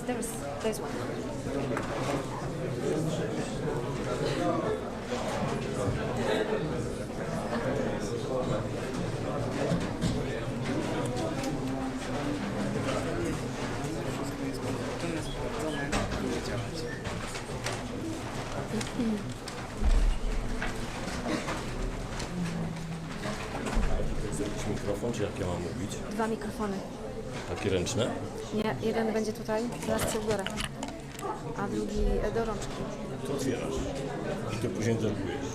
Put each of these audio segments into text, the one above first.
There's one. To jest jakiś mikrofon, czy jak ja mam mówić? 2 mikrofony. Takie ręczne? Nie, jeden będzie tutaj, zaraz cię ubiorę, a drugi do rączki. To otwierasz i ty później delegujesz.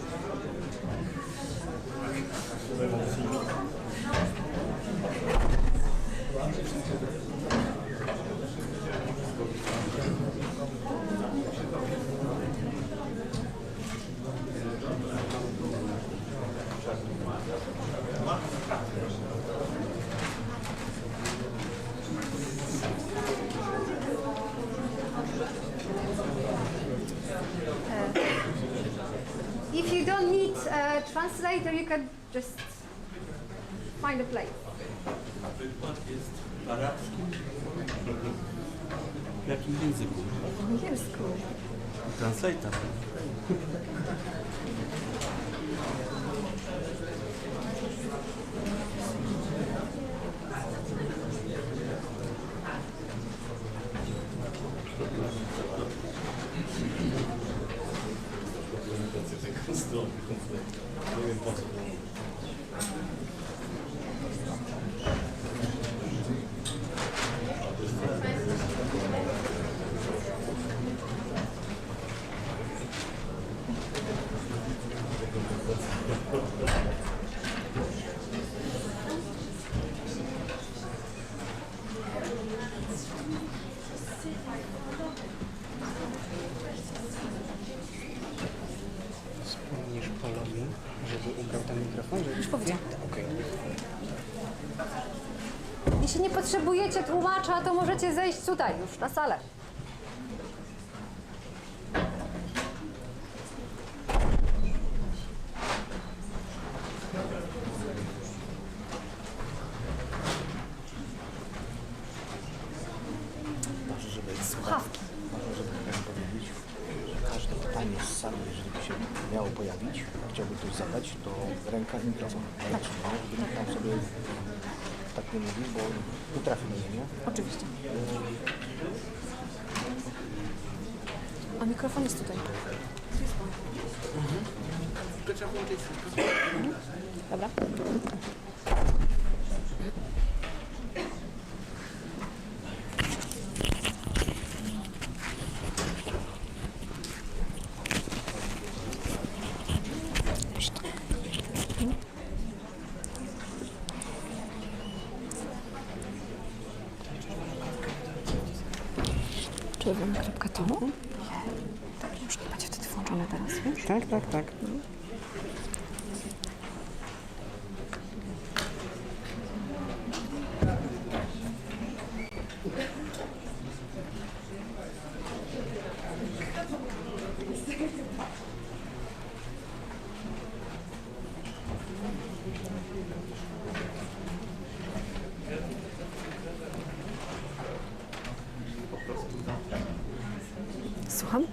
If you don't need a translator, you can just find a place. Wykład jest arabski. W jakim języku? Po angielsku. Translator. Nie wiem po co. Wspomnisz Polowi, żeby ubrał ten mikrofon? Żeby... Już powiedziałam. Okej. Jeśli nie potrzebujecie tłumacza, to możecie zejść tutaj już na salę. Ważne, żeby Słuchawki. Ważne, żeby powiedzieć, że każde pytanie z sali, jeżeli by się miało pojawić, chciałby ktoś zadać, to ręka i mikrofon. Tak. Żeby nikt tam sobie tak nie mówił, bo nie trafi na ziemię. Oczywiście. A mikrofon jest tutaj. Dobra. Czerwona kropka tu. Tak, już nie będzie wtedy włączone teraz, wiesz? Tak, tak, tak. Słucham?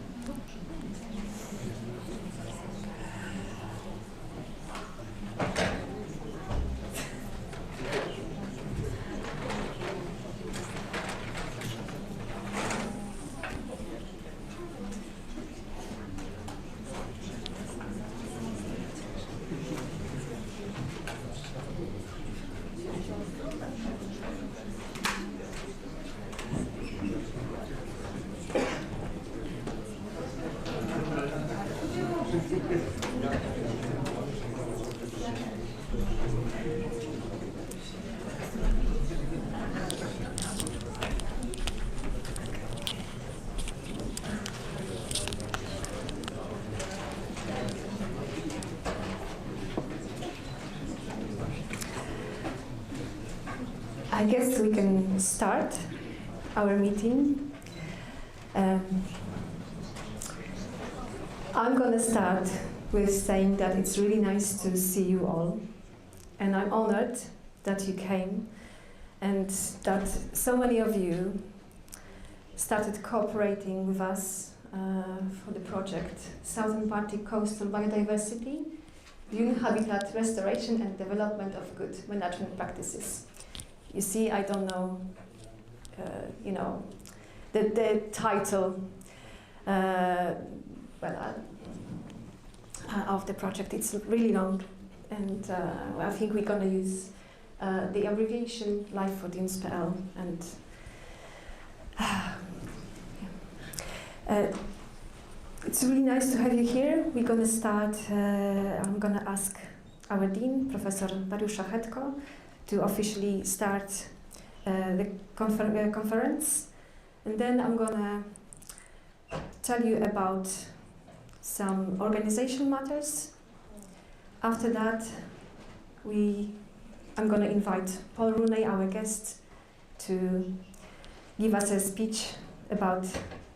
I guess we can start our meeting. I'm going to start with saying that it's really nice to see you all, and I'm honored that you came and that so many of you started cooperating with us for the project Southern Baltic Coastal Biodiversity, Dune Habitat Restoration and Development of Good Management Practices. You see, I don't know, the title of the project. It's really long, and I think we're going to use the abbreviation LIFEforDunesPL. And it's really nice to have you here. We're going to start. I'm going to ask our dean, Professor Dariusza Hetko, to officially start the conference, and then I'm going to tell you about some organizational matters. After that, I'm going to invite Paul Rooney, our guest, to give us a speech about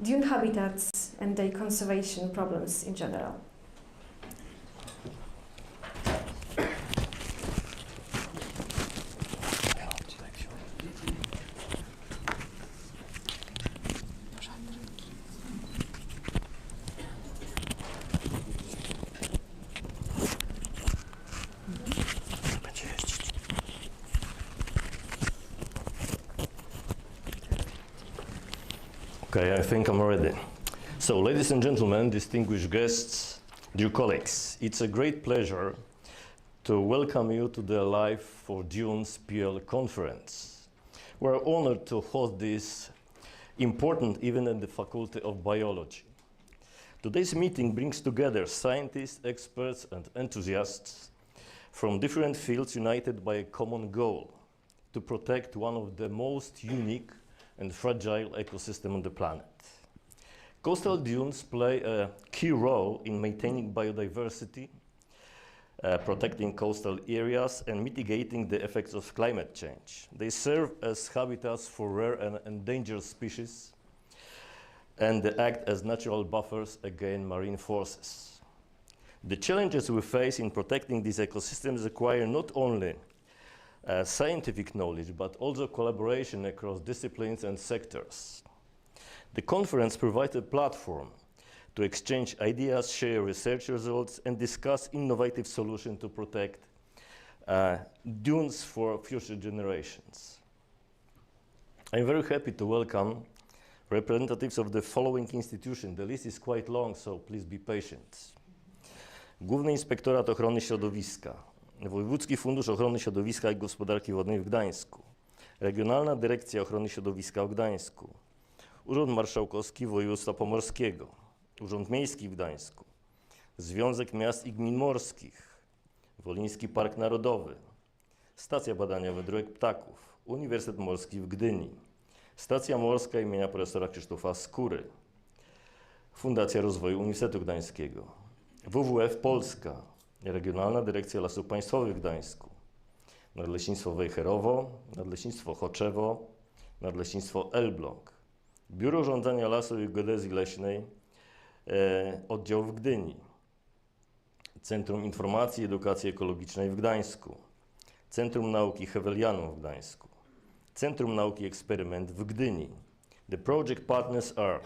dune habitats and their conservation problems in general. Okay, I think I'm ready. So, ladies and gentlemen, distinguished guests, dear colleagues, it's a great pleasure to welcome you to the LIFEforDunesPL conference. We're honored to host this important event in the Faculty of Biology. Today's meeting brings together scientists, experts, and enthusiasts from different fields united by a common goal: to protect one of the most unique and fragile ecosystem on the planet. Coastal dunes play a key role in maintaining biodiversity, protecting coastal areas, and mitigating the effects of climate change. They serve as habitats for rare and endangered species, and they act as natural buffers against marine forces. The challenges we face in protecting these ecosystems require not only scientific knowledge, but also collaboration across disciplines and sectors. The conference provides a platform to exchange ideas, share research results, and discuss innovative solutions to protect dunes for future generations. I'm very happy to welcome representatives of the following institutions. The list is quite long, so please be patient. Główny Inspektorat Ochrony Środowiska, Wojewódzki Fundusz Ochrony Środowiska i Gospodarki Wodnej w Gdańsku, Regionalna Dyrekcja Ochrony Środowiska w Gdańsku, Urząd Marszałkowski Województwa Pomorskiego, Urząd Miejski w Gdańsku, Związek Miast i Gmin Morskich, Woliński Park Narodowy, Stacja Badania Wędrówek Ptaków, Uniwersytet Morski w Gdyni, Stacja Morska imienia profesora Krzysztofa Skóry, Fundacja Rozwoju Uniwersytetu Gdańskiego, WWF Polska, Regionalna Dyrekcja Lasów Państwowych w Gdańsku, Nadleśnictwo Wejherowo, Nadleśnictwo Choczewo, Nadleśnictwo Elbląg, Biuro Urządzania Lasów i Geodezji Leśnej, oddział w Gdyni, Centrum Informacji i Edukacji Ekologicznej w Gdańsku, Centrum Nauki Hewelianum w Gdańsku, Centrum Nauki Eksperyment w Gdyni. The project partners are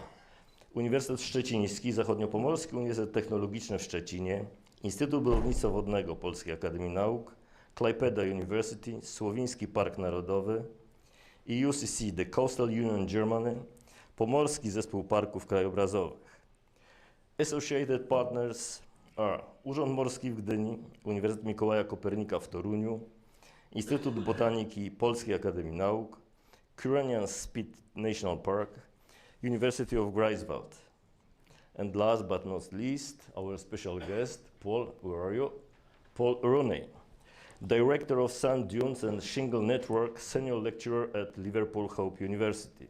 Uniwersytet Szczeciński, Zachodniopomorski Uniwersytet Technologiczny w Szczecinie, Instytut Budownictwa Wodnego Polskiej Akademii Nauk, Klaipeda University, Słowiński Park Narodowy, UCC, The Coastal Union Germany, Pomorski Zespół Parków Krajobrazowych. Associated partners are Urząd Morski w Gdyni, Uniwersytet Mikołaja Kopernika w Toruniu, Instytut Botaniki Polskiej Akademii Nauk, Kyrenian Spit National Park, University of Greifswald. And last but not least, our special guest, Paul, where are you? Paul Rooney, Director of Sand Dunes and Shingle Network, Senior Lecturer at Liverpool Hope University.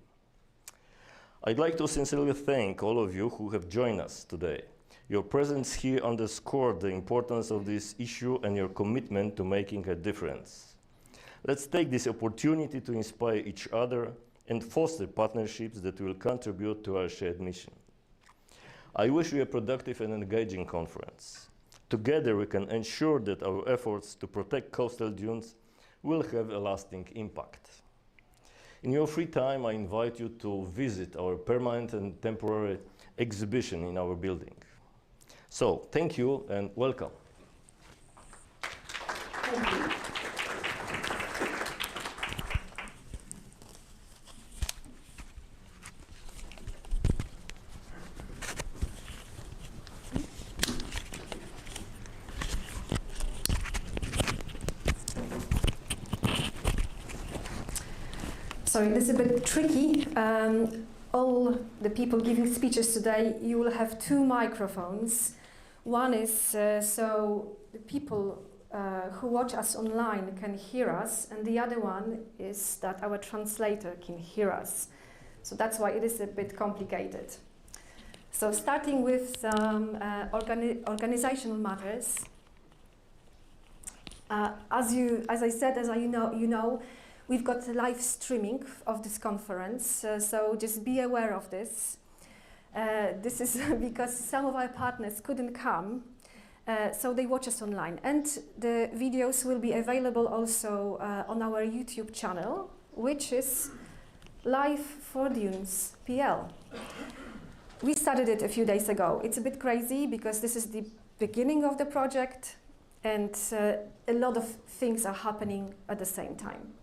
I'd like to sincerely thank all of you who have joined us today. Your presence here underscored the importance of this issue and your commitment to making a difference. Let's take this opportunity to inspire each other and foster partnerships that will contribute to our shared mission. I wish you a productive and engaging conference. Together we can ensure that our efforts to protect coastal dunes will have a lasting impact. In your free time, I invite you to visit our permanent and temporary exhibition in our building. So, thank you and welcome. Thank you. Sorry, this is a bit tricky. All the people giving speeches today, you will have two microphones. One is so the people who watch us online can hear us, and the other one is that our translator can hear us. So that's why it is a bit complicated. So starting with some organizational matters. As you know, we've got live streaming of this conference, so just be aware of this. This is because some of our partners couldn't come, so they watch us online. And the videos will be available also on our YouTube channel, which is LIFEforDunesPL. We started it a few days ago. It's a bit crazy because this is the beginning of the project, and a lot of things are happening at the same time.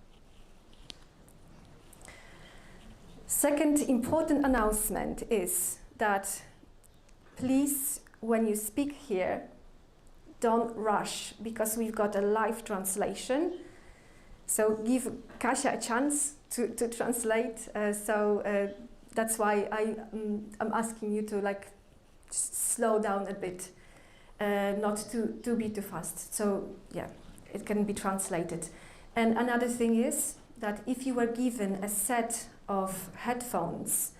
Second important announcement is that please, when you speak here, don't rush, because we've got a live translation. So give Kasia a chance to translate. That's why I'm asking you to just slow down a bit, not to be too fast. So yeah, it can be translated. And another thing is that if you were given a set of headphones,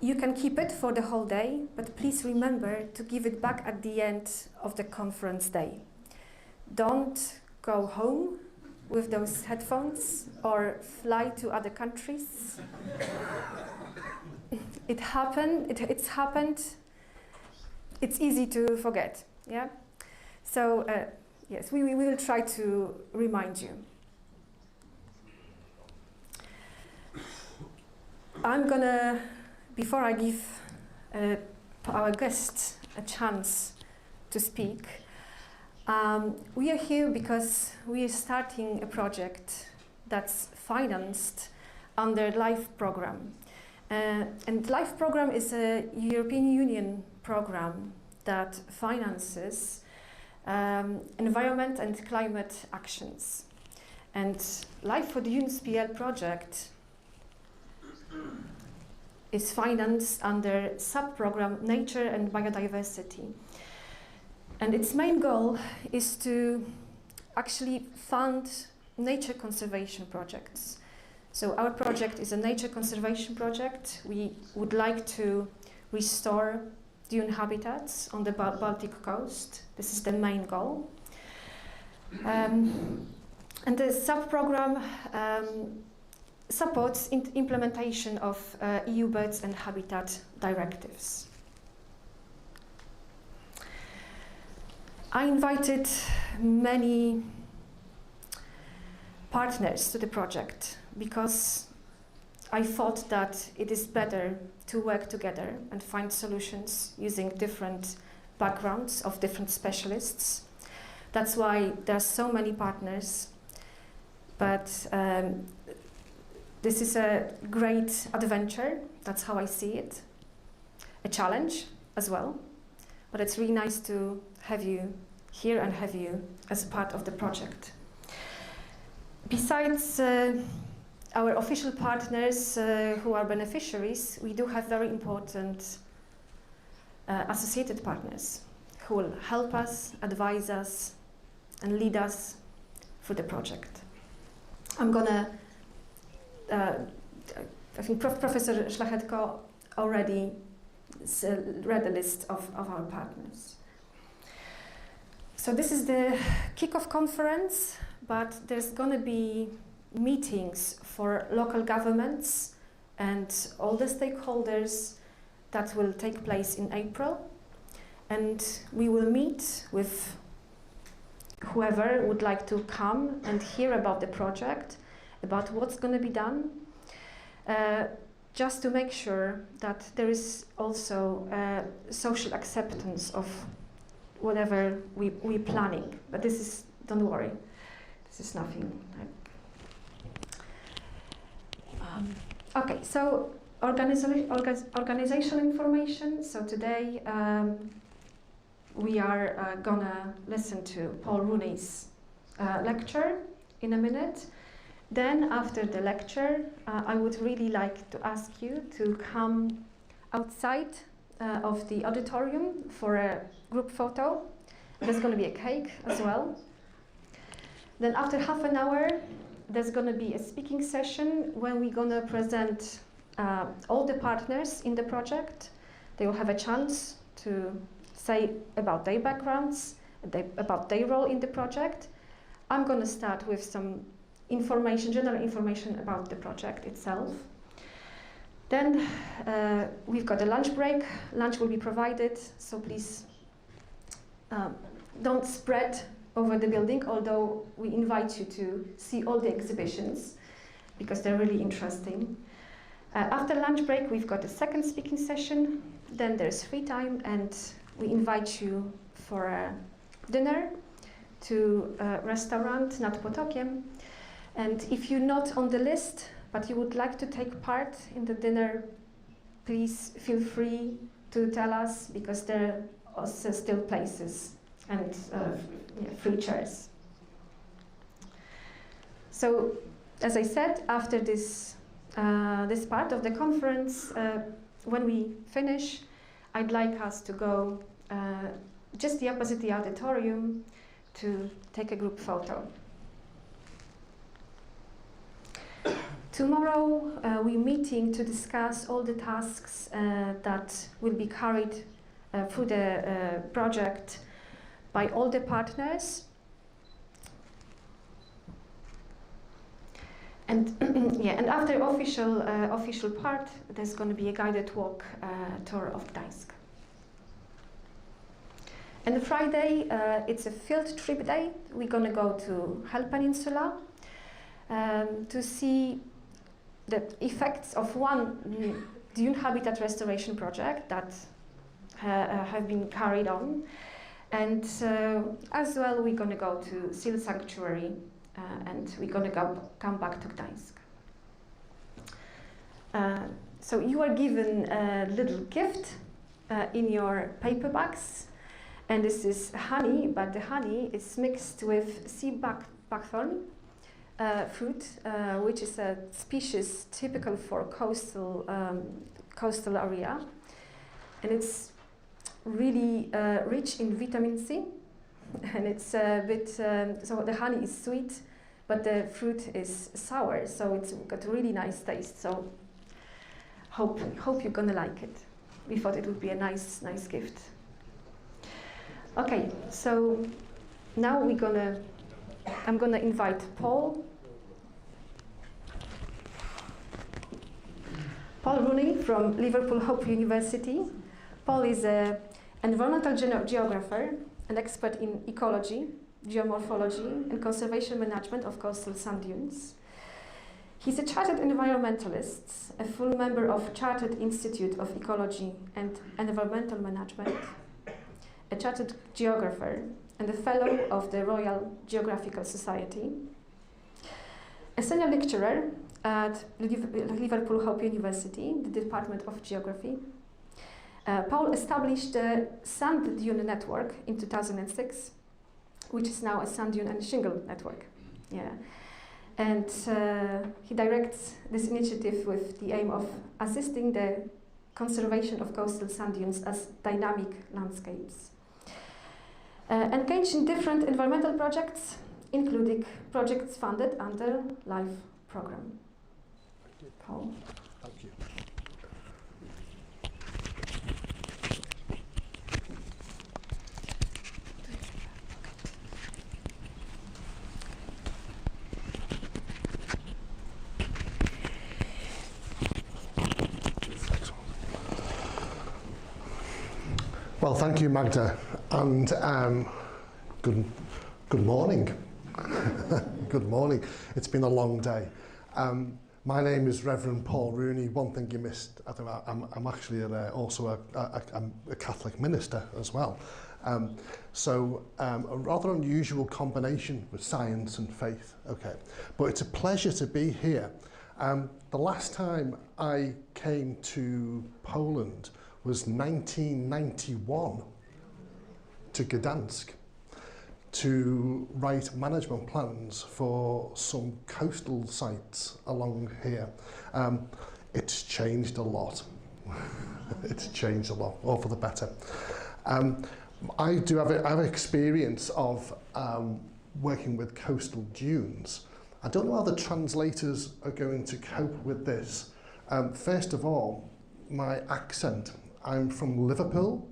you can keep it for the whole day, but please remember to give it back at the end of the conference day. Don't go home with those headphones or fly to other countries. It's happened. It's easy to forget, yeah? So, yes, we will try to remind you. I'm gonna, before I give our guests a chance to speak, we are here because we are starting a project that's financed under LIFE program. And LIFE program is a European Union program that finances environment and climate actions. And LIFEforDunesPL project is financed under sub-program Nature and Biodiversity. And its main goal is to actually fund nature conservation projects. So our project is a nature conservation project. We would like to restore dune habitats on the Baltic coast. This is the main goal. And the sub-program supports implementation of EU birds and habitat directives. I invited many partners to the project because I thought that it is better to work together and find solutions using different backgrounds of different specialists. That's why there are so many partners, but this is a great adventure. That's how I see it. A challenge as well, but it's really nice to have you here and have you as part of the project. Besides our official partners who are beneficiaries, we do have very important associated partners who will help us, advise us, and lead us through the project. I'm gonna, I think Professor Szlachetko already read the list of our partners. So this is the kickoff conference, but there's gonna be meetings for local governments and all the stakeholders that will take place in April. And we will meet with whoever would like to come and hear about the project about what's going to be done, just to make sure that there is also social acceptance of whatever we're planning. But this is, don't worry, this is nothing. Okay, so organizational information. So today we are gonna listen to Paul Rooney's lecture in a minute. Then after the lecture, I would really like to ask you to come outside of the auditorium for a group photo. There's gonna be a cake as well. Then after half an hour, there's gonna be a speaking session when we're gonna present all the partners in the project. They will have a chance to say about their backgrounds, about their role in the project. I'm gonna start with some information, general information about the project itself. Then we've got a lunch break. Lunch will be provided, so please don't spread over the building, although we invite you to see all the exhibitions because they're really interesting. After lunch break, we've got a second speaking session. Then there's free time, and we invite you for a dinner to a restaurant nad Potokiem. And if you're not on the list, but you would like to take part in the dinner, please feel free to tell us, because there are also still places and free chairs. So, as I said, after this this part of the conference, when we finish, I'd like us to go just the opposite the auditorium to take a group photo. Tomorrow we're meeting to discuss all the tasks that will be carried through the project by all the partners. And and after official part, there's going to be a guided walk tour of Gdańsk. And Friday, it's a field trip day. We're going to go to Hell Peninsula to see the effects of one dune habitat restoration project that have been carried on. And as well, we're going to go to Seal Sanctuary, and we're going to come back to Gdańsk. So you are given a little gift in your paper bags, and this is honey, but the honey is mixed with sea buckthorn fruit, which is a species typical for coastal area, and it's really rich in vitamin C, and it's a bit so the honey is sweet, but the fruit is sour, so it's got a really nice taste. So hope you're gonna like it. We thought it would be a nice gift. Okay, so now I'm gonna invite Paul Rooney from Liverpool Hope University. Paul is an environmental geographer, an expert in ecology, geomorphology, and conservation management of coastal sand dunes. He's a chartered environmentalist, a full member of Chartered Institute of Ecology and Environmental Management, a chartered geographer, and a fellow of the Royal Geographical Society, a senior lecturer at Liverpool Hope University, the Department of Geography. Paul established the Sand Dune Network in 2006, which is now a sand dune and shingle network. Yeah. And he directs this initiative with the aim of assisting the conservation of coastal sand dunes as dynamic landscapes. Engaged in different environmental projects, including projects funded under LIFE program. Paul. Thank you. Well, thank you, Magda, and good morning. Good morning. It's been a long day. My name is Reverend Paul Rooney. One thing you missed, I think I'm actually also a Catholic minister as well. So a rather unusual combination with science and faith. Okay, but it's a pleasure to be here. The last time I came to Poland was 1991 to Gdansk to write management plans for some coastal sites along here. It's changed a lot. It's changed a lot, all for the better. I have experience of working with coastal dunes. I don't know how the translators are going to cope with this. First of all, my accent. I'm from Liverpool.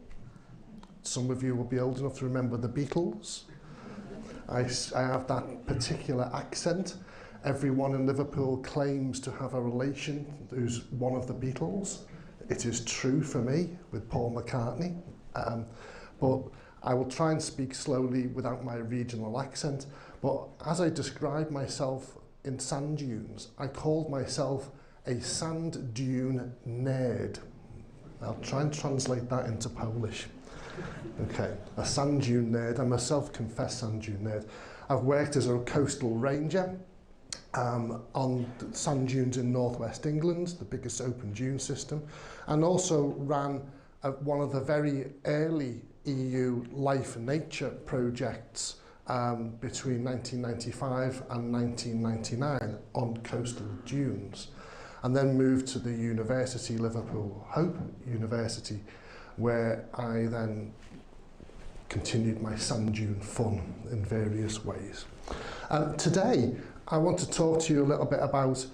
Some of you will be old enough to remember the Beatles. I have that particular accent. Everyone in Liverpool claims to have a relation who's one of the Beatles. It is true for me with Paul McCartney. But I will try and speak slowly without my regional accent. But as I describe myself in sand dunes, I called myself a sand dune nerd. I'll try and translate that into Polish. Okay, a sand dune nerd. I'm a self-confessed sand dune nerd. I've worked as a coastal ranger on sand dunes in northwest England, the biggest open dune system, and also ran one of the very early EU Life Nature projects between 1995 and 1999 on coastal dunes, and then moved to the university, Liverpool Hope University, where I then continued my sand dune fun in various ways. Today, I want to talk to you a little bit about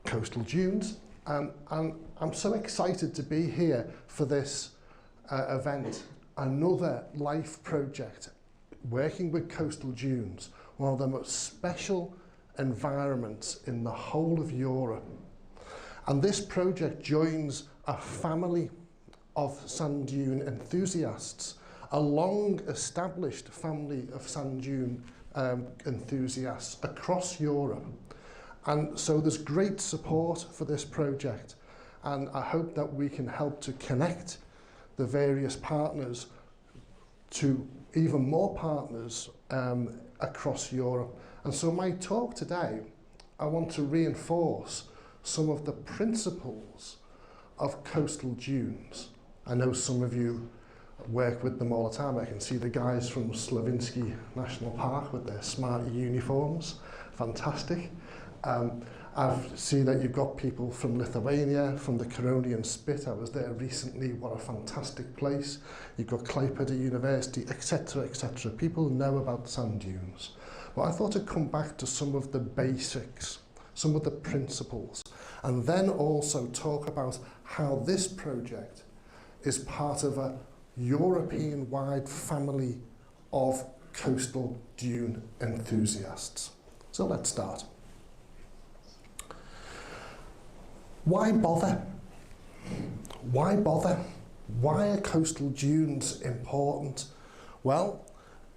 coastal dunes, and I'm so excited to be here for this event, another LIFE project, working with coastal dunes, one of the most special environments in the whole of Europe. And this project joins a family of sand dune enthusiasts, a long-established family of sand dune enthusiasts across Europe. And so there's great support for this project, and I hope that we can help to connect the various partners to even more partners across Europe. And so my talk today, I want to reinforce some of the principles of coastal dunes. I know some of you work with them all the time. I can see the guys from Slavinsky National Park with their smart uniforms. Fantastic. I see that you've got people from Lithuania, from the Curonian Spit. I was there recently. What a fantastic place. You've got Klaipėda University, etc., etc. People know about sand dunes. But I thought I'd come back to some of the basics, some of the principles, and then also talk about how this project is part of a European-wide family of coastal dune enthusiasts. So let's start. Why bother? Why bother? Why are coastal dunes important? Well,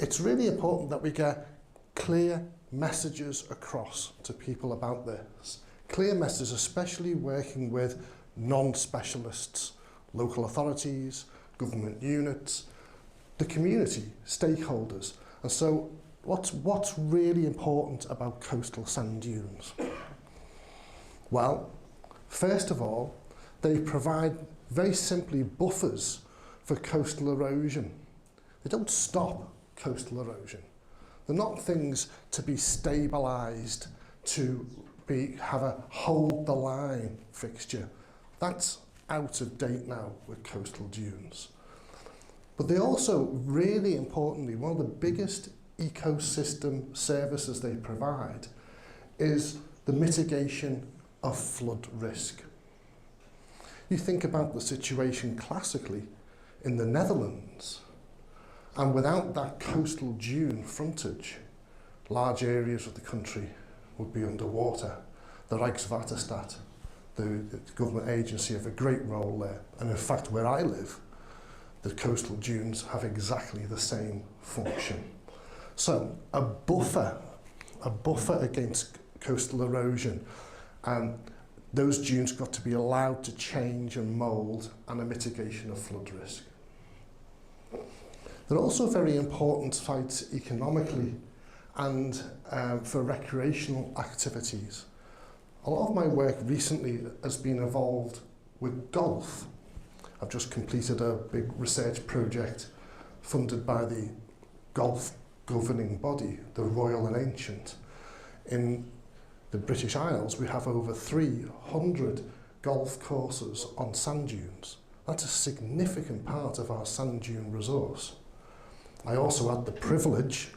it's really important that we get clear messages across to people about this. Clear messages, especially working with non-specialists, local authorities, government units, the community, stakeholders. And so what's really important about coastal sand dunes? Well, first of all, they provide very simply buffers for coastal erosion. They don't stop coastal erosion. They're not things to be stabilised, to have a hold the line fixture. That's out of date now with coastal dunes. But they also, really importantly, one of the biggest ecosystem services they provide is the mitigation of flood risk. You think about the situation classically in the Netherlands, and without that coastal dune frontage, large areas of the country would be underwater. The Rijkswaterstaat, the government agency, have a great role there. And in fact, where I live, the coastal dunes have exactly the same function. So a buffer a buffer against coastal erosion. Those dunes got to be allowed to change and mould, and a mitigation of flood risk. They're also very important sites economically and for recreational activities. A lot of my work recently has been involved with golf. I've just completed a big research project funded by the golf governing body, the Royal and Ancient. In the British Isles, we have over 300 golf courses on sand dunes. That's a significant part of our sand dune resource. I also had the privilege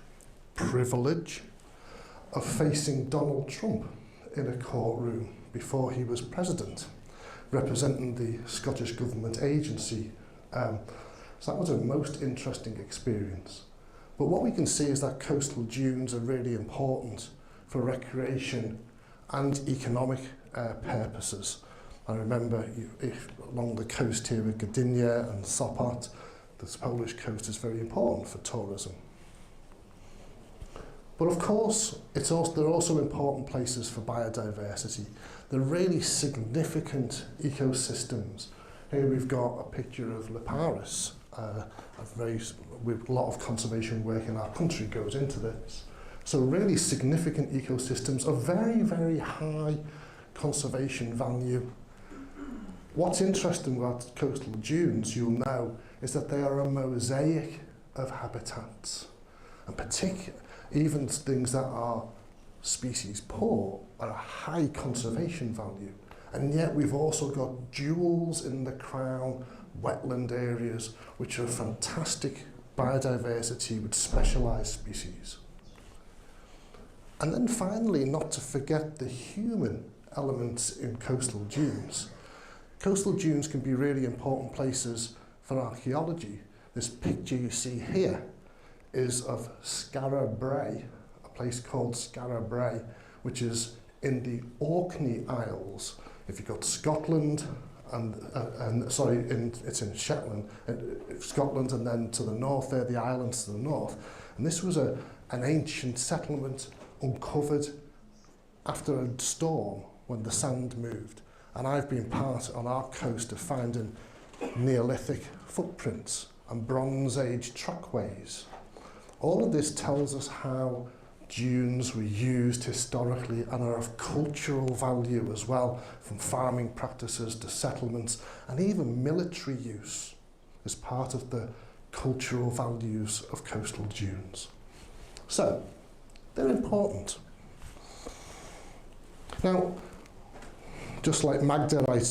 of facing Donald Trump in a courtroom before he was president, representing the Scottish Government agency. So that was a most interesting experience. But what we can see is that coastal dunes are really important for recreation and economic purposes. I remember along the coast here with Gdynia and Sopot, the Polish coast is very important for tourism. But of course, they're also important places for biodiversity. They're really significant ecosystems. Here we've got a picture of Liparis. A lot of conservation work in our country goes into this. So really significant ecosystems of very, very high conservation value. What's interesting about coastal dunes, you'll know, is that they are a mosaic of habitats. And particularly, even things that are species poor are a high conservation value. And yet we've also got jewels in the crown, wetland areas, which are fantastic biodiversity with specialised species. And then finally, not to forget the human elements in coastal dunes. Coastal dunes can be really important places for archaeology. This picture you see here is of Skara Brae, a place called Skara Brae, which is in the Orkney Isles. If you've got Scotland, it's in Shetland, Scotland, and then to the north there, the islands to the north. And this was an ancient settlement uncovered after a storm when the sand moved. And I've been part on our coast of finding Neolithic footprints and Bronze Age trackways. All of this tells us how dunes were used historically and are of cultural value as well, from farming practices to settlements and even military use as part of the cultural values of coastal dunes. So, they're important. Now, just like Magda, I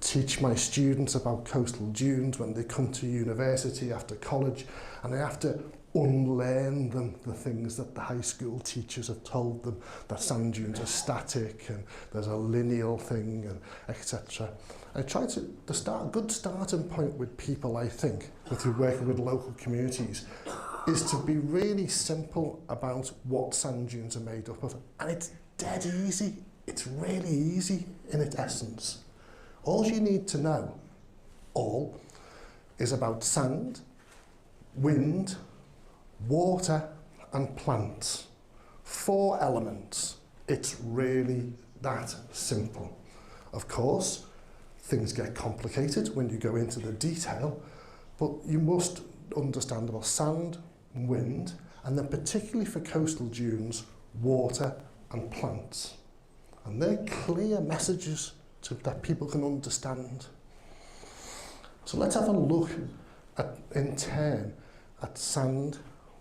teach my students about coastal dunes when they come to university after college, and I have to unlearn them the things that the high school teachers have told them, that sand dunes are static and there's a lineal thing, and etc. I try to a good starting point with people, I think, if you're working with local communities, is to be really simple about what sand dunes are made up of. And it's dead easy. It's really easy in its essence. All you need to know, is about sand, wind, water and plants. 4 elements. It's really that simple. Of course, things get complicated when you go into the detail, but you must understand about sand, wind, and then particularly for coastal dunes, water and plants. And they're clear messages that people can understand. So let's have a look in turn at sand,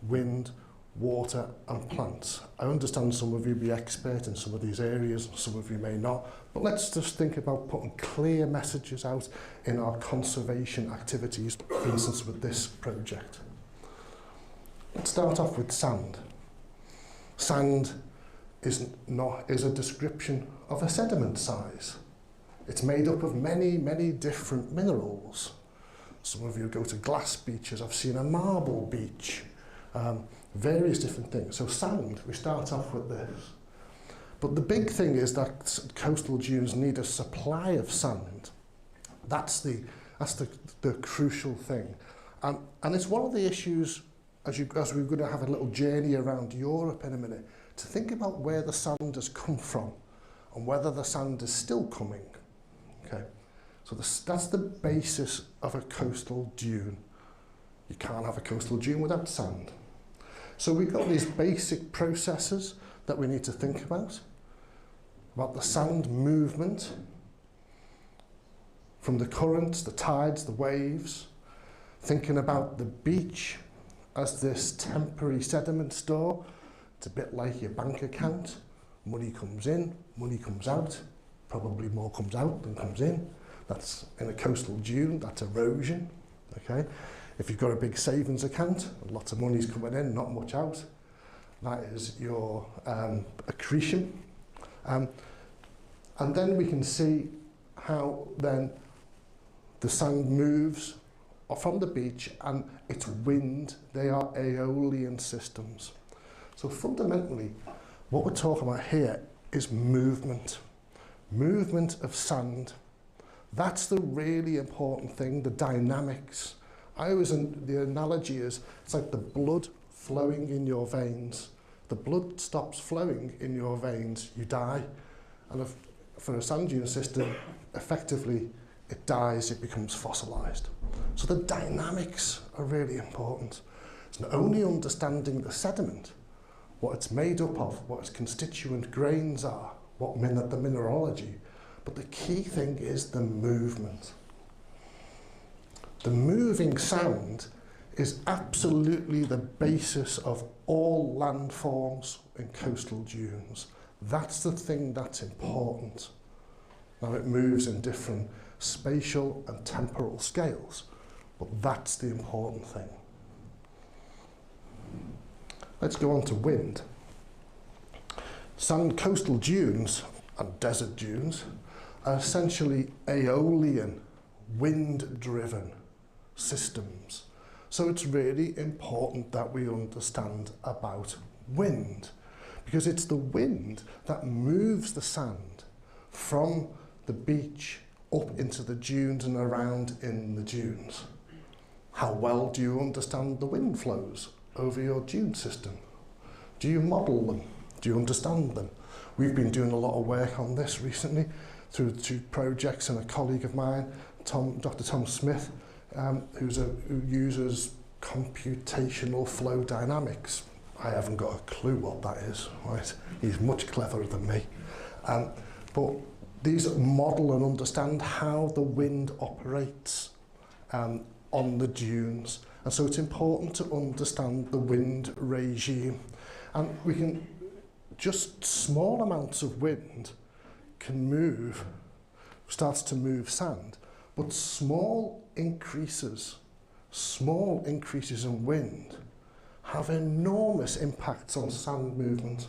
wind, water and plants. I understand some of you be expert in some of these areas, some of you may not, but let's just think about putting clear messages out in our conservation activities, for instance with this project. Let's start off with sand. Sand is a description of a sediment size. It's made up of many, many different minerals. Some of you go to glass beaches, I've seen a marble beach, various different things. So sand, we start off with this. But the big thing is that coastal dunes need a supply of sand. That's the crucial thing. And it's one of the issues, as we're going to have a little journey around Europe in a minute, to think about where the sand has come from and whether the sand is still coming. Okay, so that's the basis of a coastal dune. You can't have a coastal dune without sand. So we've got these basic processes that we need to think about the sand movement from the currents, the tides, the waves, thinking about the beach as this temporary sediment store. It's a bit like your bank account. Money comes in, money comes out, probably more comes out than comes in. That's in a coastal dune, that's erosion. Okay? If you've got a big savings account, lots of money's coming in, not much out, that is your accretion. And then we can see how then the sand moves from the beach and its wind. They are aeolian systems. So fundamentally, what we're talking about here is movement. Movement of sand. That's the really important thing, the dynamics. The analogy is, it's like the blood flowing in your veins. The blood stops flowing in your veins, you die. And for a sand dune system, effectively, it dies, it becomes fossilized. So the dynamics are really important. It's not only understanding the sediment, what it's made up of, what its constituent grains are, the mineralogy, but the key thing is the movement. The moving sand is absolutely the basis of all landforms in coastal dunes. That's the thing that's important. Now it moves in different spatial and temporal scales, but that's the important thing. Let's go on to wind. Sand coastal dunes and desert dunes are essentially aeolian, wind-driven systems. So it's really important that we understand about wind, because it's the wind that moves the sand from the beach up into the dunes and around in the dunes. How well do you understand the wind flows over your dune system? Do you model them? Do you understand them? We've been doing a lot of work on this recently through 2 projects and a colleague of mine, Dr. Tom Smith, who uses computational flow dynamics. I haven't got a clue what that is, right? He's much cleverer than me. But these model and understand how the wind operates on the dunes. And so it's important to understand the wind regime. And we can, just small amounts of wind starts to move sand, but small increases in wind have enormous impacts on sand movement.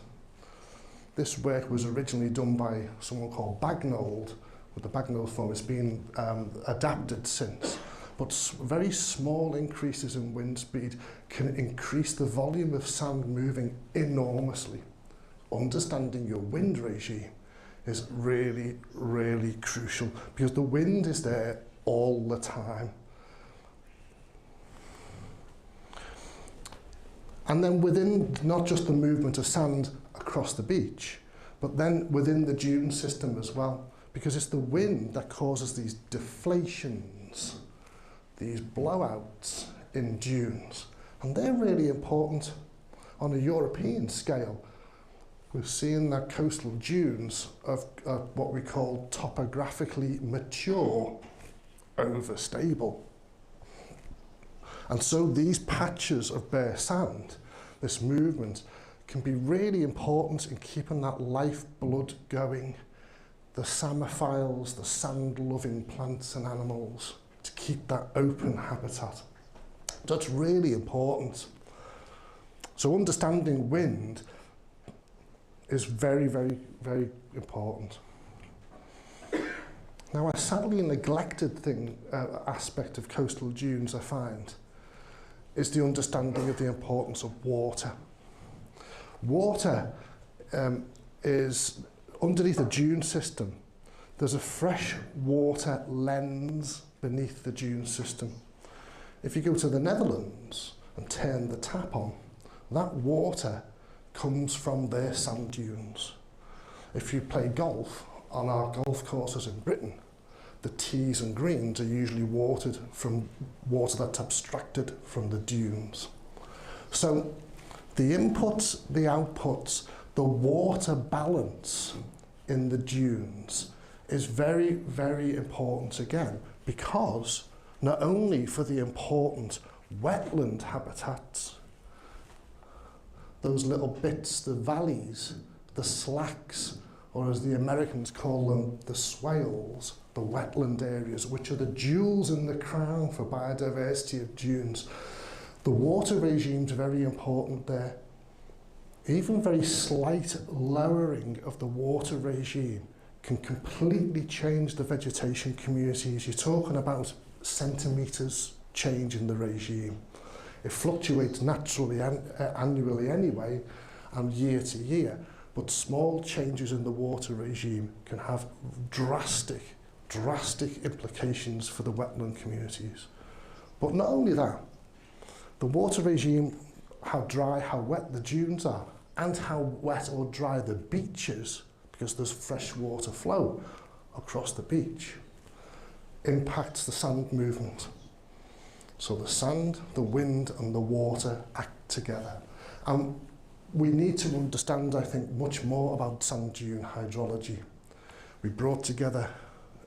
This work was originally done by someone called Bagnold, with the Bagnold form. It's been adapted since. But very small increases in wind speed can increase the volume of sand moving enormously. Understanding your wind regime is really, really crucial, because the wind is there all the time. And then within not just the movement of sand across the beach, but then within the dune system as well, because it's the wind that causes these deflations, these blowouts in dunes. And they're really important on a European scale. We're seeing that coastal dunes of what we call topographically mature, overstable. And so these patches of bare sand, this movement, can be really important in keeping that lifeblood going. The samophiles, the sand-loving plants and animals, to keep that open habitat. That's really important. So understanding wind is very, very, very important. Now, a sadly neglected aspect of coastal dunes, I find, is the understanding of the importance of water. Water is underneath the dune system. There's a fresh water lens beneath the dune system. If you go to the Netherlands and turn the tap on, that water comes from their sand dunes. If you play golf on our golf courses in Britain, the tees and greens are usually watered from water that's abstracted from the dunes. So the inputs, the outputs, the water balance in the dunes is very, very important again, because not only for the important wetland habitats, those little bits, the valleys, the slacks, or as the Americans call them, the swales, the wetland areas, which are the jewels in the crown for biodiversity of dunes. The water regime's very important there. Even very slight lowering of the water regime can completely change the vegetation communities. You're talking about centimetres change in the regime. It fluctuates naturally annually anyway, and year to year, but small changes in the water regime can have drastic implications for the wetland communities. But not only that, the water regime, how dry, how wet the dunes are, and how wet or dry the beaches, because there's fresh water flow across the beach, impacts the sand movement. So the sand, the wind and the water act together. And we need to understand, I think, much more about sand dune hydrology. We brought together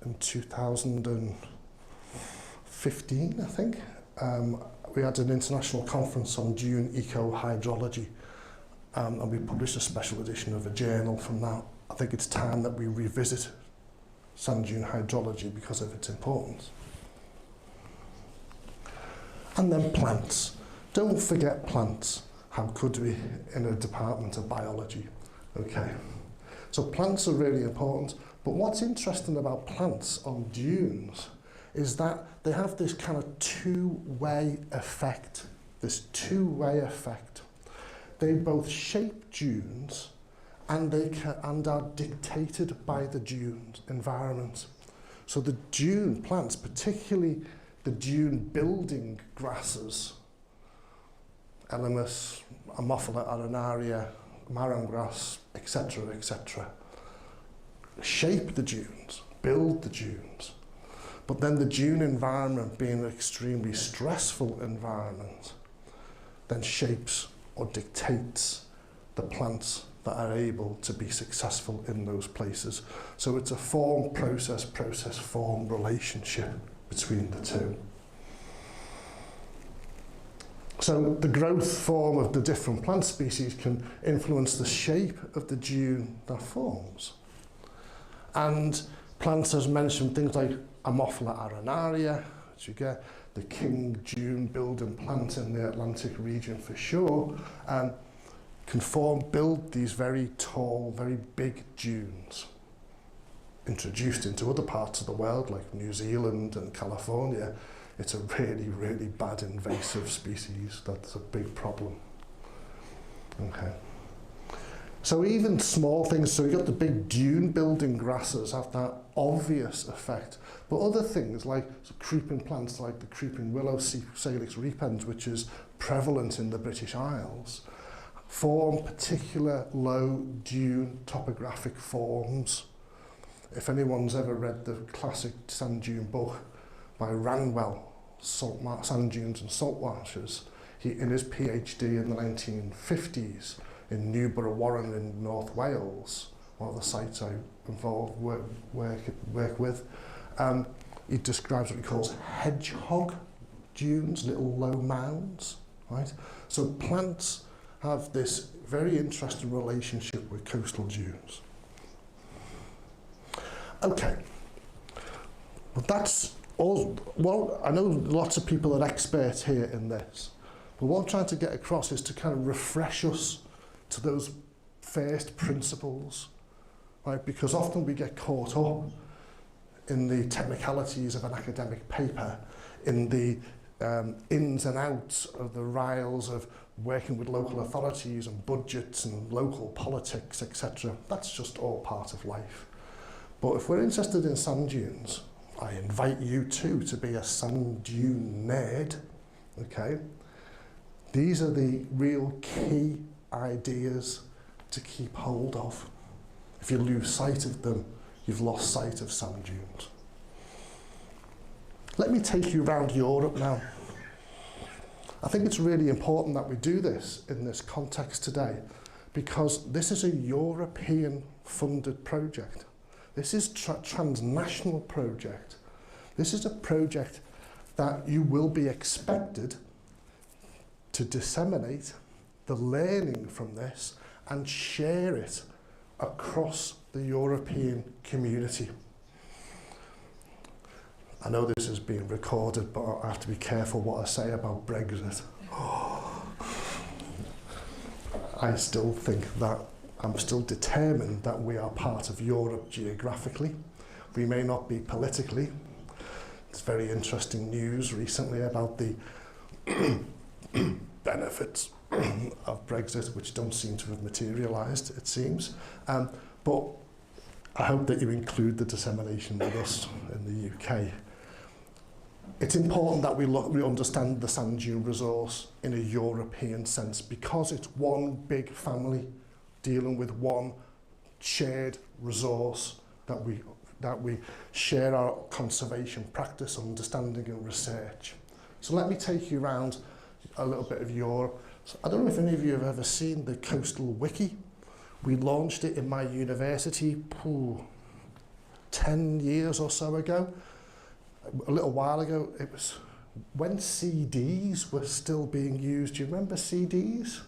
in 2015, I think, we had an international conference on dune eco-hydrology, and we published a special edition of a journal from that. I think it's time that we revisit sand dune hydrology because of its importance. And then plants. Don't forget plants. How could we in a department of biology? Okay. So plants are really important, but what's interesting about plants on dunes is that they have this kind of two-way effect. They both shape dunes and are dictated by the dune environment. So the dune plants, particularly the dune building grasses, Elymus, Ammophila arenaria, marram grass, etc., shape the dunes, build the dunes. But then the dune environment, being an extremely stressful environment, then shapes or dictates the plants that are able to be successful in those places. So it's a form, process, form relationship between the two. So the growth form of the different plant species can influence the shape of the dune that forms. And plants, as mentioned, things like Ammophila arenaria, which you get, the king dune building plant in the Atlantic region for sure, can build these very tall, very big dunes. Introduced into other parts of the world, like New Zealand and California, it's a really, really bad invasive species. That's a big problem. Okay. So even small things, so you've got the big dune building grasses have that obvious effect, but other things like creeping plants like the creeping willow Salix repens, which is prevalent in the British Isles, form particular low dune topographic forms. If anyone's ever read the classic sand dune book by Ranwell, Sand Dunes and Salt Marshes, he, in his PhD in the 1950s in Newborough Warren in North Wales, one of the sites I work with, he describes what he calls hedgehog dunes, little low mounds, right? So plants have this very interesting relationship with coastal dunes. Okay, well that's all. Well, I know lots of people are experts here in this, but what I'm trying to get across is to kind of refresh us to those first principles, right? Because often we get caught up in the technicalities of an academic paper, in the ins and outs of the riles of working with local authorities and budgets and local politics, etc. That's just all part of life. But if we're interested in sand dunes, I invite you too to be a sand dune nerd, okay? These are the real key ideas to keep hold of. If you lose sight of them, you've lost sight of sand dunes. Let me take you around Europe now. I think it's really important that we do this in this context today, because this is a European funded project. This is a transnational project. This is a project that you will be expected to disseminate the learning from this and share it across the European community. I know this is being recorded, but I have to be careful what I say about Brexit. I still think that I'm still determined that we are part of Europe geographically. We may not be politically. It's very interesting news recently about the benefits of Brexit, which don't seem to have materialised, it seems. But I hope that you include the dissemination with us in the UK. It's important that we understand the sand dune resource in a European sense, because it's one big family dealing with one shared resource that we share our conservation practice, understanding and research. So let me take you around a little bit of Europe. So I don't know if any of you have ever seen the Coastal Wiki. We launched it in my university 10 years or so ago. A little while ago, it was when CDs were still being used. Do you remember CDs?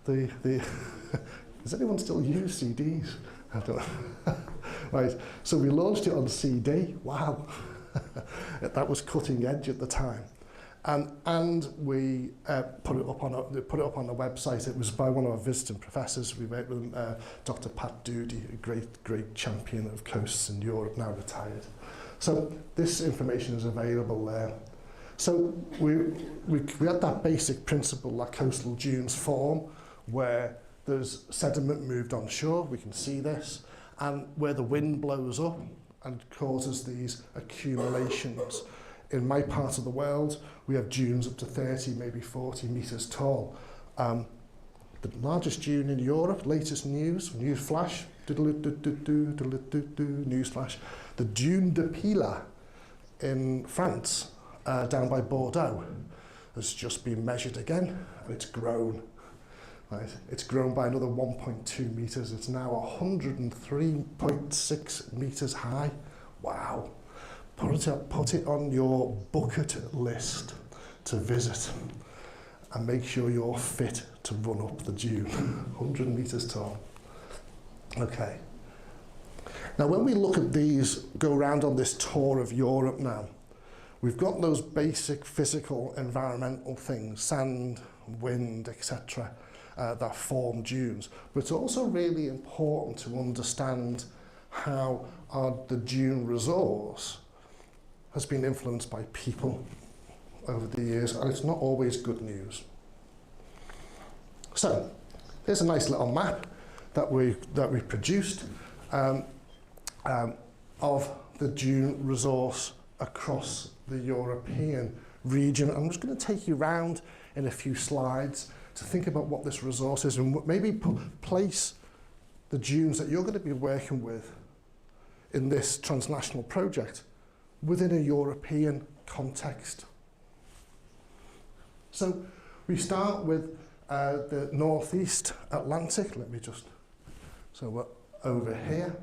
Does anyone still use CDs? I don't know. Right, so we launched it on CD. Wow, that was cutting edge at the time. And we put it up on the website. It was by one of our visiting professors. We worked with Dr. Pat Doody, a great champion of coasts in Europe, now retired. So this information is available there. So we had that basic principle that coastal dunes form, where there's sediment moved on shore, we can see this, and where the wind blows up and causes these accumulations. In my part of the world, we have dunes up to 30, maybe 40 metres tall. The largest dune in Europe, latest news flash, news flash, the Dune de Pilat in France, down by Bordeaux, has just been measured again, and it's grown. Right. It's grown by another 1.2 metres. It's now 103.6 metres high. Wow. Put it on your bucket list to visit, and make sure you're fit to run up the dune. 100 metres tall. Okay. Now when we look at these, go around on this tour of Europe now, we've got those basic physical environmental things, sand, wind, etc., that form dunes. But it's also really important to understand how the dune resource has been influenced by people over the years, and it's not always good news. So here's a nice little map that we produced of the dune resource across the European region. I'm just going to take you around in a few slides to think about what this resource is, and maybe place the dunes that you're going to be working with in this transnational project within a European context. So we start with the northeast Atlantic. So we're over here,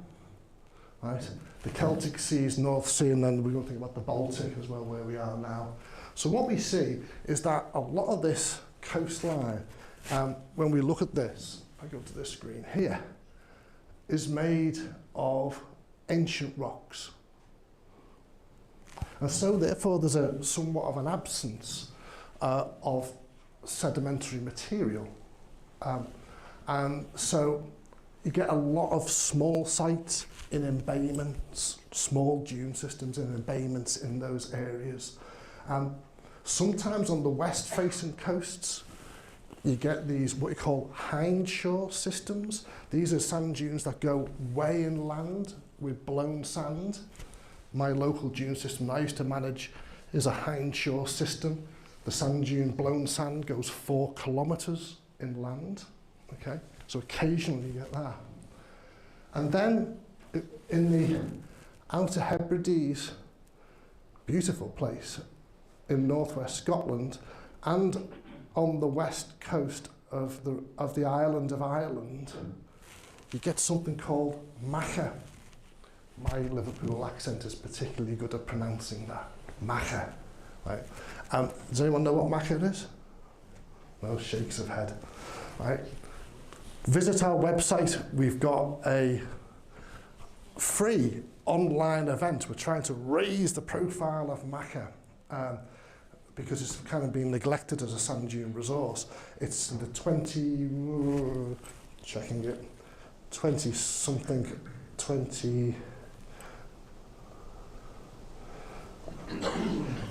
right? The Celtic Sea's North Sea, and then we're going to think about the Baltic as well, where we are now. So what we see is that a lot of this coastline, when we look at this, if I go to this screen here, is made of ancient rocks. And so therefore there's somewhat of an absence of sedimentary material. And so you get a lot of small sites in embayments, small dune systems in embayments in those areas. Sometimes on the west-facing coasts, you get these what you call hind shore systems. These are sand dunes that go way inland with blown sand. My local dune system I used to manage is a hind shore system. The sand dune blown sand goes 4 kilometres inland. Okay, so occasionally you get that. And then in the Outer Hebrides, beautiful place in northwest Scotland, and on the west coast of the island of Ireland, you get something called macha. My Liverpool accent is particularly good at pronouncing that. Macha. Right? Does anyone know what macha is? No shakes of head. Right? Visit our website. We've got a free online event. We're trying to raise the profile of macha because it's kind of been neglected as a sand dune resource. It's the 20 something, 20.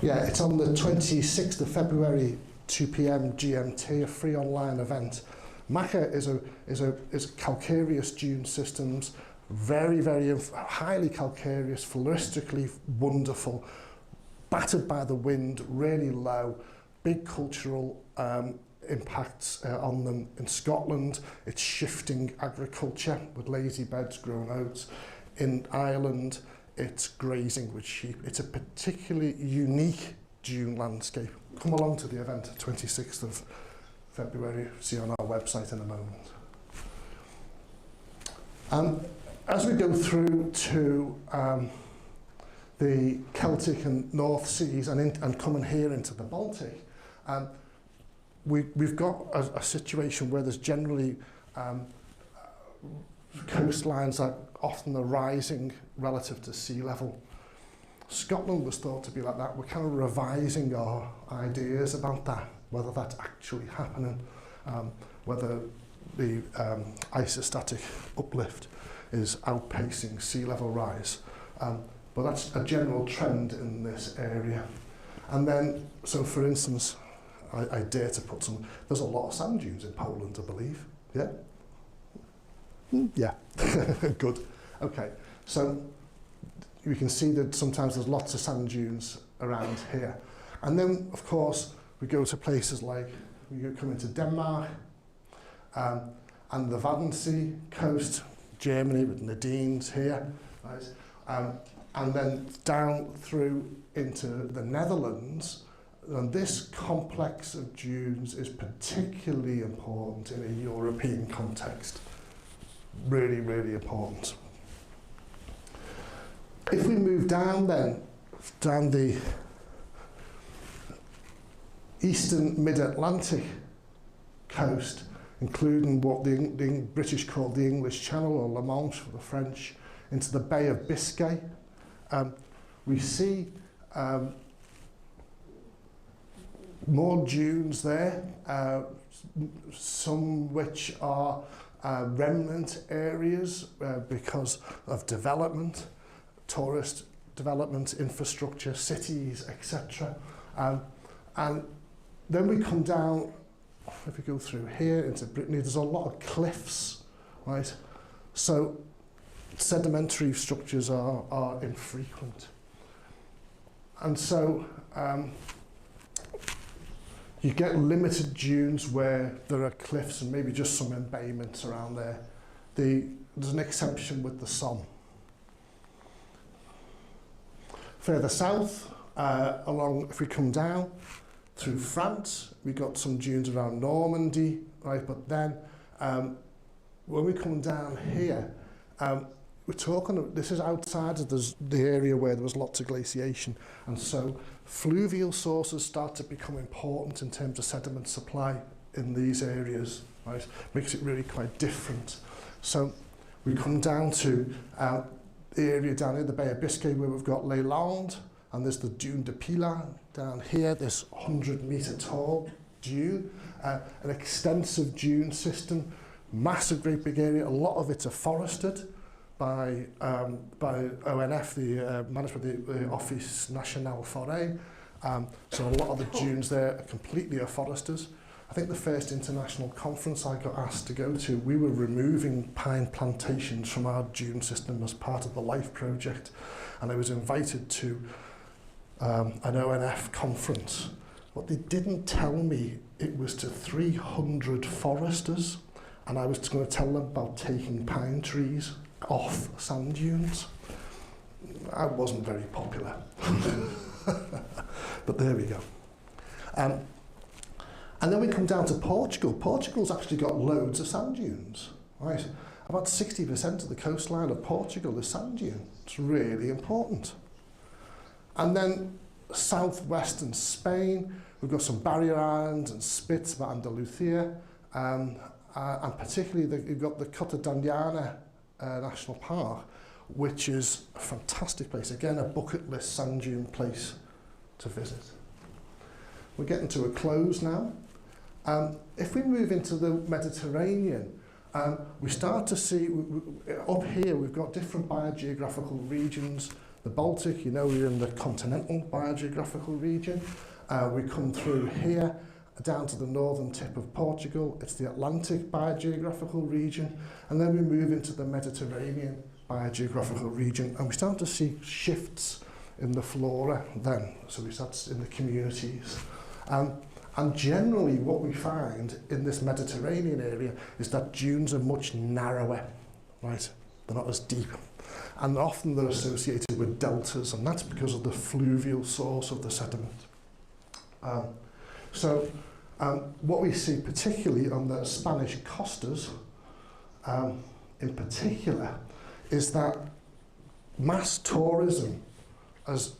Yeah, it's on the 26th of February, 2 p.m. GMT, a free online event. Macha is calcareous dune systems, very, very highly calcareous, floristically wonderful, battered by the wind, really low, big cultural impacts on them in Scotland. It's shifting agriculture with lazy beds, grown oats. In Ireland, it's grazing with sheep. It's a particularly unique dune landscape. Come along to the event, 26th of February, see on our website in a moment. As we go through to the Celtic and North Seas and coming here into the Baltic, we've got a situation where there's generally coastlines that often are rising relative to sea level. Scotland was thought to be like that. We're kind of revising our ideas about that, whether that's actually happening, whether the isostatic uplift is outpacing sea level rise. But that's a general trend in this area. And then, so for instance, I dare to put some, there's a lot of sand dunes in Poland, I believe. Yeah? Yeah, good. Okay, so you can see that sometimes there's lots of sand dunes around here. And then, of course, we go to places like, we come into Denmark, and the Wadensee coast, Germany with Nadines here, right? And then down through into the Netherlands, and this complex of dunes is particularly important in a European context. Really, really important. If we move down then, down the eastern mid-Atlantic coast, including what the British call the English Channel, or La Manche for the French, into the Bay of Biscay, we see more dunes there, some which are remnant areas because of development, tourist development, infrastructure, cities, etc. And then we come down, if we go through here into Brittany, there's a lot of cliffs, right? So sedimentary structures are infrequent. And so you get limited dunes where there are cliffs and maybe just some embayments around there. There's an exception with the Somme. Further south, if we come down through France, we got some dunes around Normandy, right? But then when we come down here, we're talking, this is outside of the area where there was lots of glaciation, and so fluvial sources start to become important in terms of sediment supply in these areas, right? Makes it really quite different. So we come down to the area down here, the Bay of Biscay, where we've got Les Landes, and there's the Dune de Pilat down here, this 100-metre tall dune, an extensive dune system, massive, great big area. A lot of it's afforested by ONF, the management of the Office National Forêt. So a lot of the dunes there are completely afforested. I think the first international conference I got asked to go to, we were removing pine plantations from our dune system as part of the LIFE project. And I was invited to an ONF conference. What they didn't tell me, it was to 300 foresters and I was going to tell them about taking pine trees off sand dunes. I wasn't very popular. But there we go. And then we come down to Portugal. Portugal's actually got loads of sand dunes, right? About 60% of the coastline of Portugal is sand dune. It's really important. And then southwestern Spain, we've got some barrier islands and spits of Andalusia, and particularly you've got the Cota Danyana National Park, which is a fantastic place. Again, a bucket list sand dune place to visit. We're getting to a close now. If we move into the Mediterranean, we start to see, up here we've got different biogeographical regions. The Baltic, you know, we're in the continental biogeographical region. We come through here, down to the northern tip of Portugal. It's the Atlantic biogeographical region. And then we move into the Mediterranean biogeographical region. And we start to see shifts in the flora then. So we start in the communities. And generally what we find in this Mediterranean area is that dunes are much narrower, right? They're not as deep. And often they're associated with deltas, and that's because of the fluvial source of the sediment. What we see particularly on the Spanish costas, in particular, is that mass tourism has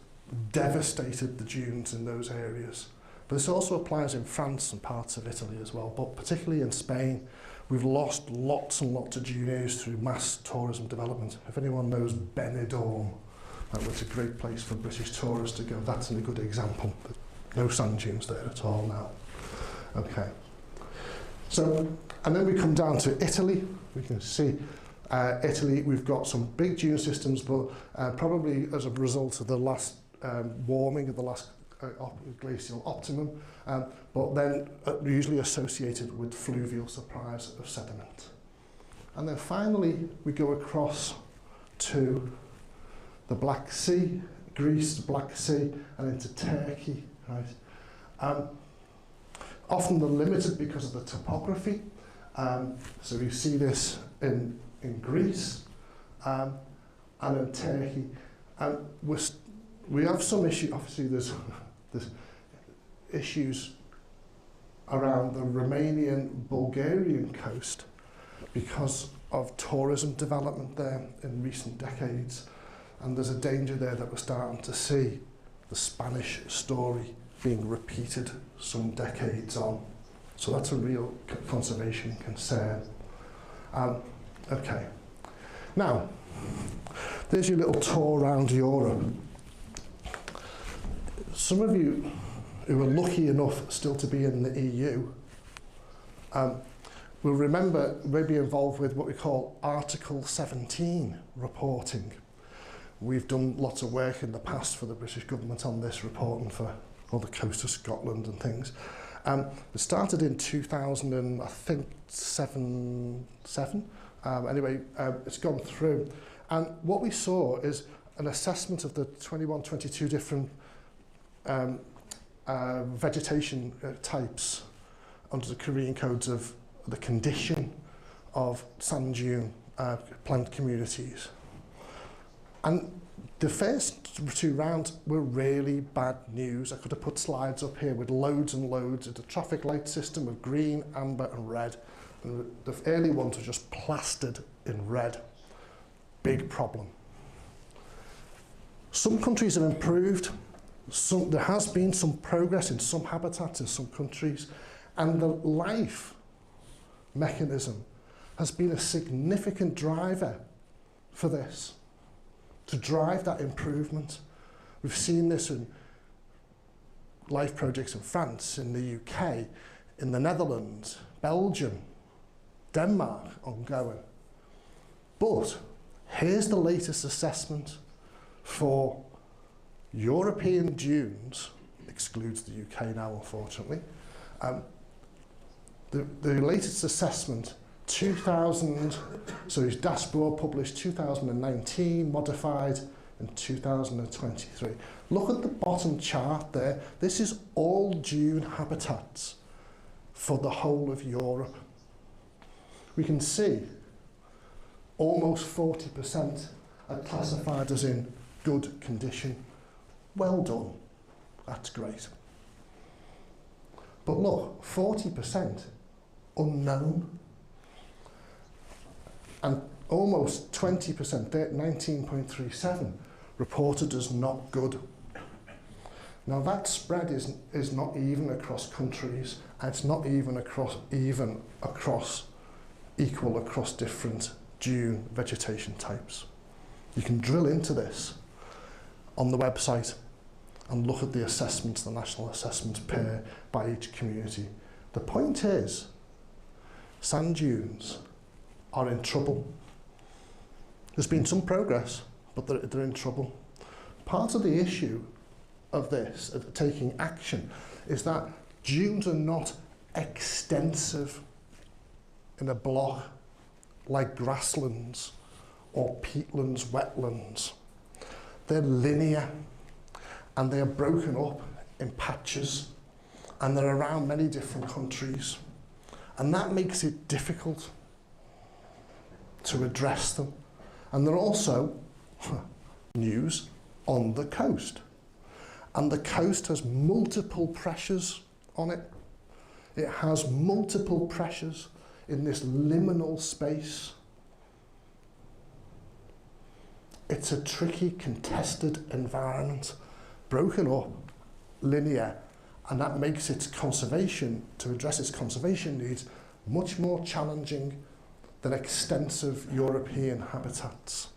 devastated the dunes in those areas. But this also applies in France and parts of Italy as well, but particularly in Spain, we've lost lots and lots of dunes through mass tourism development. If anyone knows Benidorm, that was a great place for British tourists to go. That's a good example. No sand dunes there at all now. Okay. So, and then we come down to Italy. We can see Italy, we've got some big dune systems, but probably as a result of the last warming of the last glacial optimum, but then usually associated with fluvial supplies of sediment. And then finally, we go across to the Black Sea, Greece, the Black Sea, and into Turkey, right? Often they're limited because of the topography. So we see this in Greece and in Turkey. And we have some issue, obviously there's issues around the Romanian, Bulgarian coast because of tourism development there in recent decades. And there's a danger there that we're starting to see the Spanish story being repeated some decades on. So that's a real conservation concern. Okay. Now, there's your little tour around Europe. Some of you who are lucky enough still to be in the EU will remember maybe involved with what we call Article 17 reporting. We've done lots of work in the past for the British government on this reporting for all the coast of Scotland and things. It started in 2000 and I think seven. Anyway, it's gone through. And what we saw is an assessment of the 22 different vegetation types under the Korean codes of the condition of sand dune plant communities. And the first two rounds were really bad news. I could have put slides up here with loads and loads of the traffic light system of green, amber and red. And the early ones were just plastered in red. Big problem. Some countries have improved. There has been some progress in some habitats in some countries, and the LIFE mechanism has been a significant driver for this, to drive that improvement. We've seen this in LIFE projects in France, in the UK, in the Netherlands, Belgium, Denmark, ongoing. But here's the latest assessment for European dunes, excludes the UK now, unfortunately. The latest assessment, 2000, so his dashboard published 2019, modified in 2023. Look at the bottom chart there. This is all dune habitats for the whole of Europe. we can see almost 40% are classified as in good condition. Well done, that's great. But look, 40% unknown. And almost 20%, 19.37, reported as not good. Now that spread is not even across countries, and it's not even equal across different dune vegetation types. You can drill into this on the website and look at the assessments, the national assessments by each community. The point is, sand dunes are in trouble. There's been some progress, but they're in trouble. Part of the issue of this, of taking action, is that dunes are not extensive in a block like grasslands or peatlands, wetlands. They're linear and they are broken up in patches and they're around many different countries, and that makes it difficult to address them. And they're also news on the coast, and the coast has multiple pressures on it. It has multiple pressures in this liminal space. It's a tricky, contested environment, broken up, linear, and that makes its conservation, to address its conservation needs, much more challenging than extensive European habitats.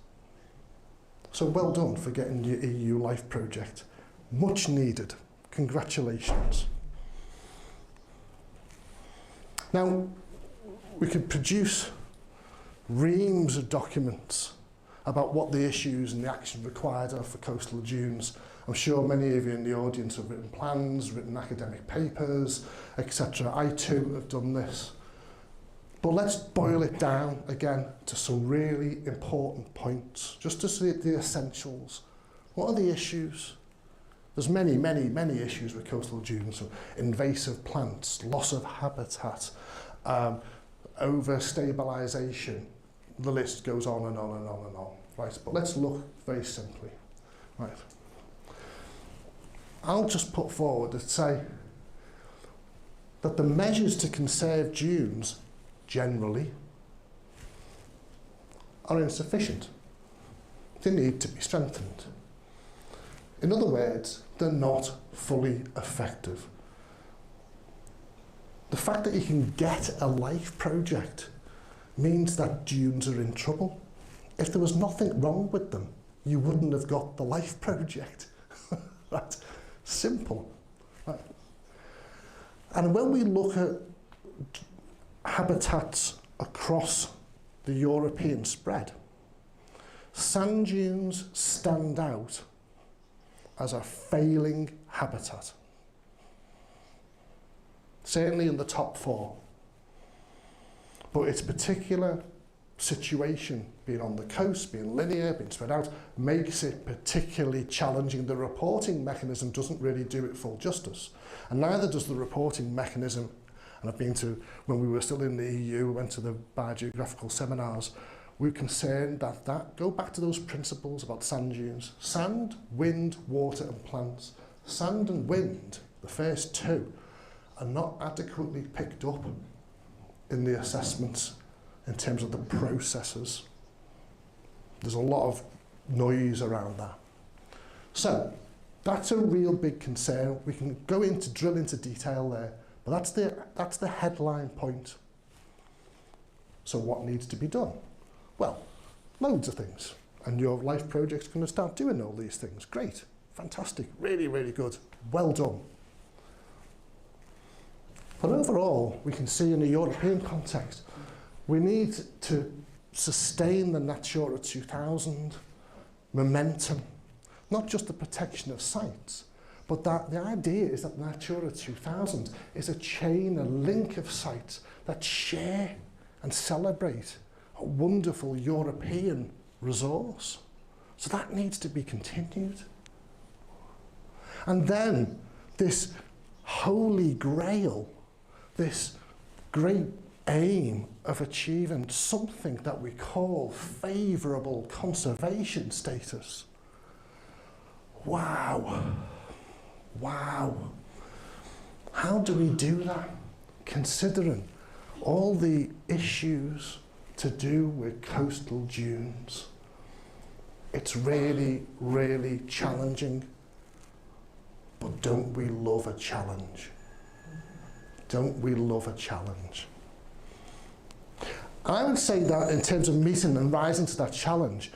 So well done for getting your EU Life project. Much needed. Congratulations. Now, we could produce reams of documents about what the issues and the action required are for coastal dunes. I'm sure many of you in the audience have written plans, written academic papers, etc. I too have done this. But let's boil it down again to some really important points, just to see the essentials. What are the issues? There's many, many, many issues with coastal dunes: invasive plants, loss of habitat, over-stabilisation. The list goes on and on and on and on. Right, but let's look very simply. Right. I'll just put forward and say that the measures to conserve dunes generally are insufficient. They need to be strengthened. In other words, they're not fully effective. The fact that you can get a LIFE project means that dunes are in trouble. If there was nothing wrong with them, you wouldn't have got the LIFE project. That's simple. Right. And when we look at habitats across the European spread, sand dunes stand out as a failing habitat. Certainly in the top 4. But its particular situation, being on the coast, being linear, being spread out, makes it particularly challenging. The reporting mechanism doesn't really do it full justice. And neither does the reporting mechanism. And I've been to, when we were still in the EU, we went to the biogeographical seminars, we were concerned that go back to those principles about sand dunes. Sand, wind, water and plants. Sand and wind, the first 2, are not adequately picked up in the assessments in terms of the processes. There's a lot of noise around that. So that's a real big concern. We can go into, drill into detail there, but that's the headline point. So what needs to be done? Well, loads of things. And your LIFE project's going to start doing all these things. Great, fantastic, really, really good. Well done. But overall, we can see in a European context, we need to sustain the Natura 2000 momentum, not just the protection of sites, but that the idea is that Natura 2000 is a chain, a link of sites that share and celebrate a wonderful European resource. So that needs to be continued. And then this holy grail, this great aim of achieving something that we call favourable conservation status. Wow. Wow. How do we do that? Considering all the issues to do with coastal dunes. It's really, really challenging. But don't we love a challenge? Don't we love a challenge? I would say that in terms of meeting and rising to that challenge,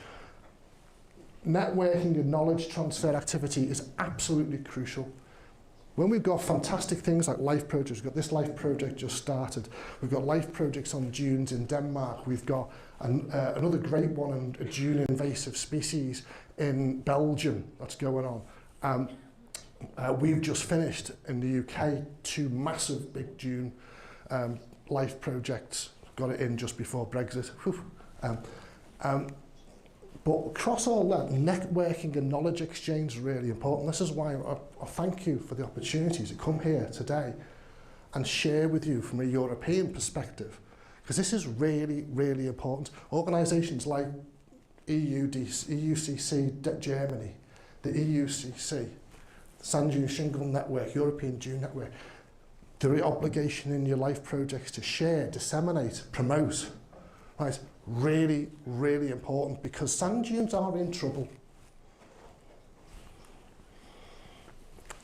networking and knowledge transfer activity is absolutely crucial. When we've got fantastic things like life projects, we've got this life project just started, we've got life projects on dunes in Denmark, we've got another great one on a dune invasive species in Belgium that's going on. We've just finished in the UK 2 massive big dune life projects, got it in just before Brexit. But across all that, networking and knowledge exchange is really important. This is why I thank you for the opportunity to come here today and share with you from a European perspective, because this is really, really important. Organisations like EUCC Germany, the EUCC, Sand Dune Shingle Network, European Dune Network, there is obligation in your life projects to share, disseminate, promote. Right? Really, really important, because sand dunes are in trouble.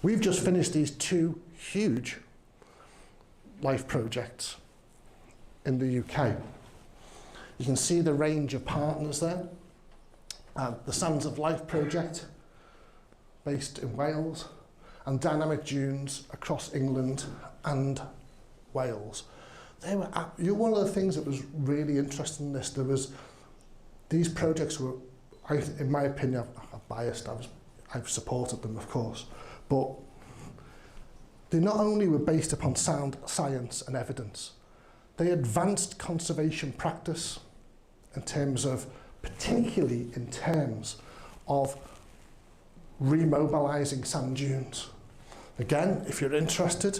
We've just finished these 2 huge life projects in the UK. You can see the range of partners there. The Sands of Life project, based in Wales, and Dynamic Dunes across England and Wales. One of the things that was really interesting in this, these projects were, in my opinion, I'm biased, I've supported them, of course, but they not only were based upon sound science and evidence, they advanced conservation practice particularly in terms of remobilising sand dunes. Again, if you're interested,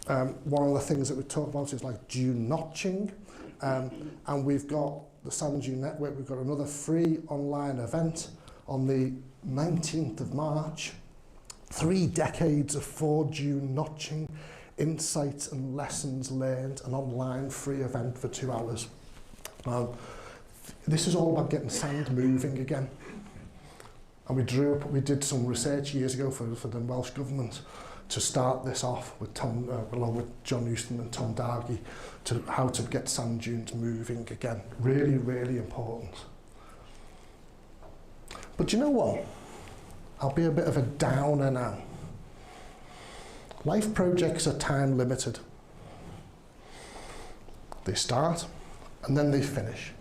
one of the things that we talk about is like dune notching, and we've got the Sand Dune Network, we've got another free online event on the 19th of March, 3 decades of 4 dune notching, insights and lessons learned, an online free event for 2 hours. This is all about getting sand moving again. And we did some research years ago for the Welsh Government to start this off with along with John Houston and Tom Dargy, to how to get sand dunes moving again. Really, really important. But you know what? I'll be a bit of a downer now. Life projects are time limited. They start and then they finish.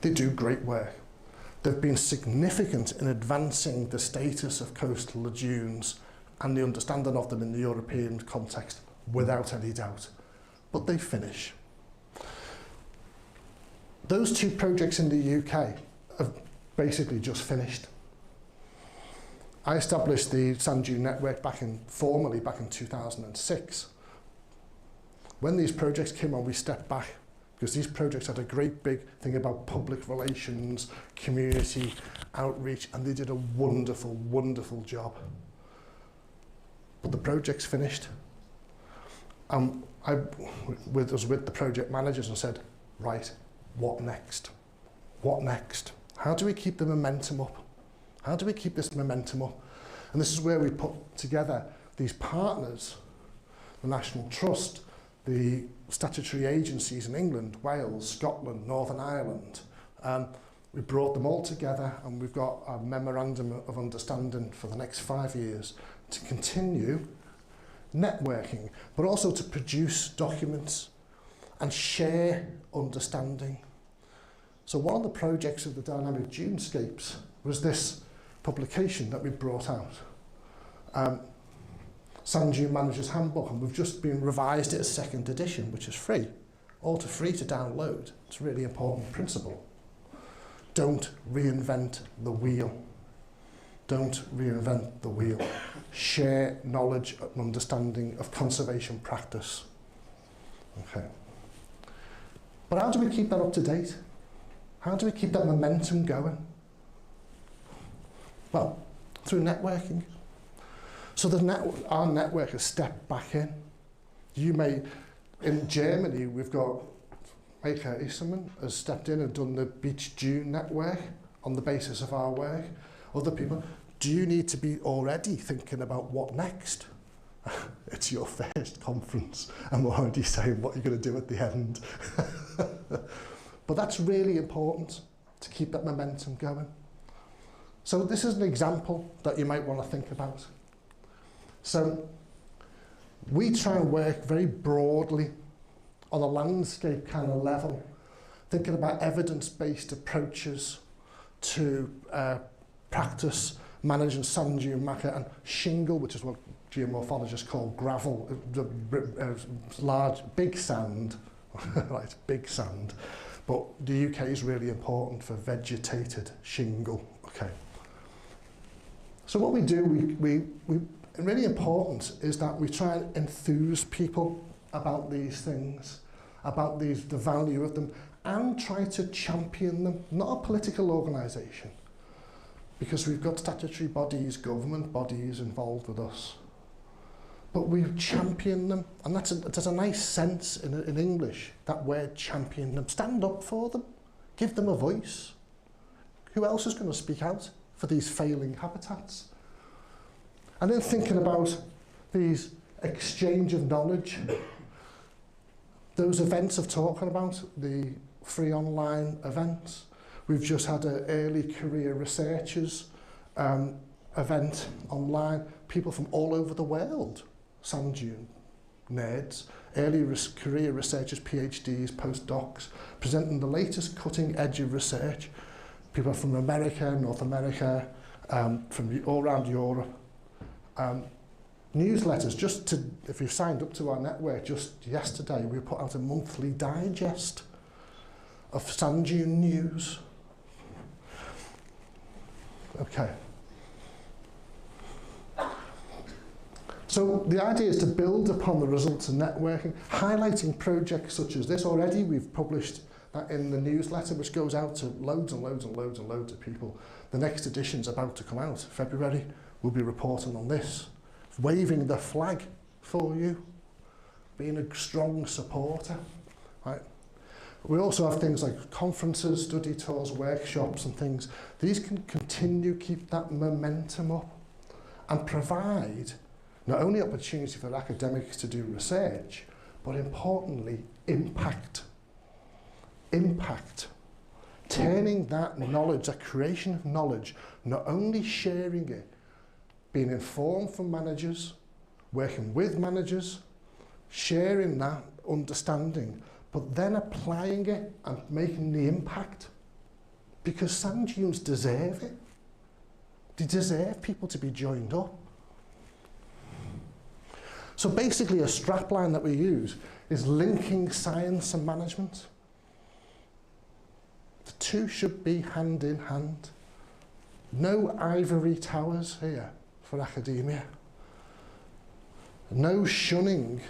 They do great work. They've been significant in advancing the status of coastal dunes and the understanding of them in the European context, without any doubt. But they finish. Those 2 projects in the UK have basically just finished. I established the Sand Dune Network formally back in 2006. When these projects came on, we stepped back, because these projects had a great big thing about public relations, community outreach, and they did a wonderful, wonderful job. But the project's finished. I was with the project managers and said, right, what next? What next? How do we keep the momentum up? How do we keep this momentum up? And this is where we put together these partners, the National Trust, the statutory agencies in England, Wales, Scotland, Northern Ireland. We brought them all together, and we've got a memorandum of understanding for the next 5 years to continue networking, but also to produce documents and share understanding. So one of the projects of the Dynamic Dunescapes was this publication that we brought out, Sand Dune Manager's Handbook, and we've just been revised it as 2nd edition, which is free, all to free to download. It's a really important principle. Don't reinvent the wheel. Don't reinvent the wheel. Share knowledge and understanding of conservation practice. Okay. But how do we keep that up to date? How do we keep that momentum going? Well, through networking. So our network has stepped back in. In Germany, we've got Maker Isserman has stepped in and done the Beach Dune network on the basis of our work. Other people, do you need to be already thinking about what next? It's your first conference and we're already saying what you're going to do at the end. But that's really important to keep that momentum going. So this is an example that you might want to think about. So we try and work very broadly on a landscape kind of level, thinking about evidence-based approaches to practice managing sand dune matter and shingle, which is what geomorphologists call gravel, large, big sand, right, big sand. But the UK is really important for vegetated shingle, okay. So what we do, really important is that we try and enthuse people about these things, about the value of them, and try to champion them, not a political organisation, because we've got statutory bodies, government bodies involved with us. But we champion them, and there's a nice sense in English, that word champion them. Stand up for them, give them a voice. Who else is going to speak out for these failing habitats? And then thinking about these exchange of knowledge, those events of talking about, the free online events. We've just had an early career researchers event online, people from all over the world, sand dune nerds, early career researchers, PhDs, postdocs, presenting the latest cutting edge of research. People from America, North America, from all around Europe. Newsletters, if you've signed up to our network, just yesterday we put out a monthly digest of sand dune news. Okay. So the idea is to build upon the results of networking, highlighting projects such as this. Already we've published that in the newsletter, which goes out to loads and loads and loads and loads of people. The next edition's about to come out, February. We'll be reporting on this, waving the flag for you, being a strong supporter, right? We also have things like conferences, study tours, workshops and things. These can continue, keep that momentum up and provide not only opportunity for academics to do research, but importantly, impact. Impact. Turning that knowledge, that creation of knowledge, not only sharing it, being informed from managers, working with managers, sharing that understanding, but then applying it and making the impact. Because sand dunes deserve it. They deserve people to be joined up. So basically a strapline that we use is linking science and management. The two should be hand in hand. No ivory towers here for academia. No shunning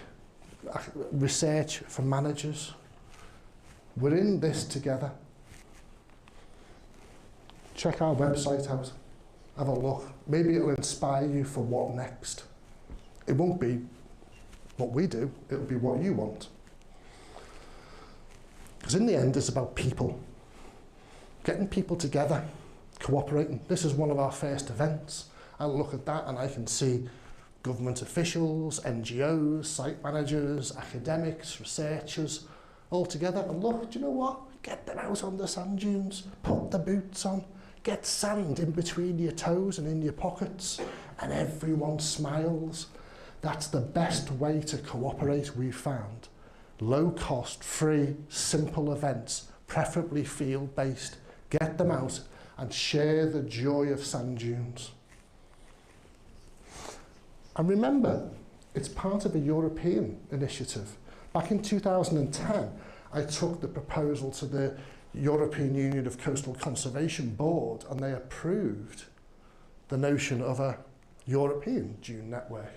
research for managers. We're in this together. Check our website out. Have a look. Maybe it'll inspire you for what next. It won't be what we do, it'll be what you want. Because in the end, it's about people. Getting people together, cooperating. This is one of our first events. I look at that and I can see government officials, NGOs, site managers, academics, researchers, all together. And look, do you know what? Get them out on the sand dunes, put the boots on, get sand in between your toes and in your pockets, and everyone smiles. That's the best way to cooperate, we've found. Low cost, free, simple events, preferably field-based. Get them out and share the joy of sand dunes. And remember, it's part of a European initiative. Back in 2010, I took the proposal to the European Union of Coastal Conservation Board, and they approved the notion of a European dune network.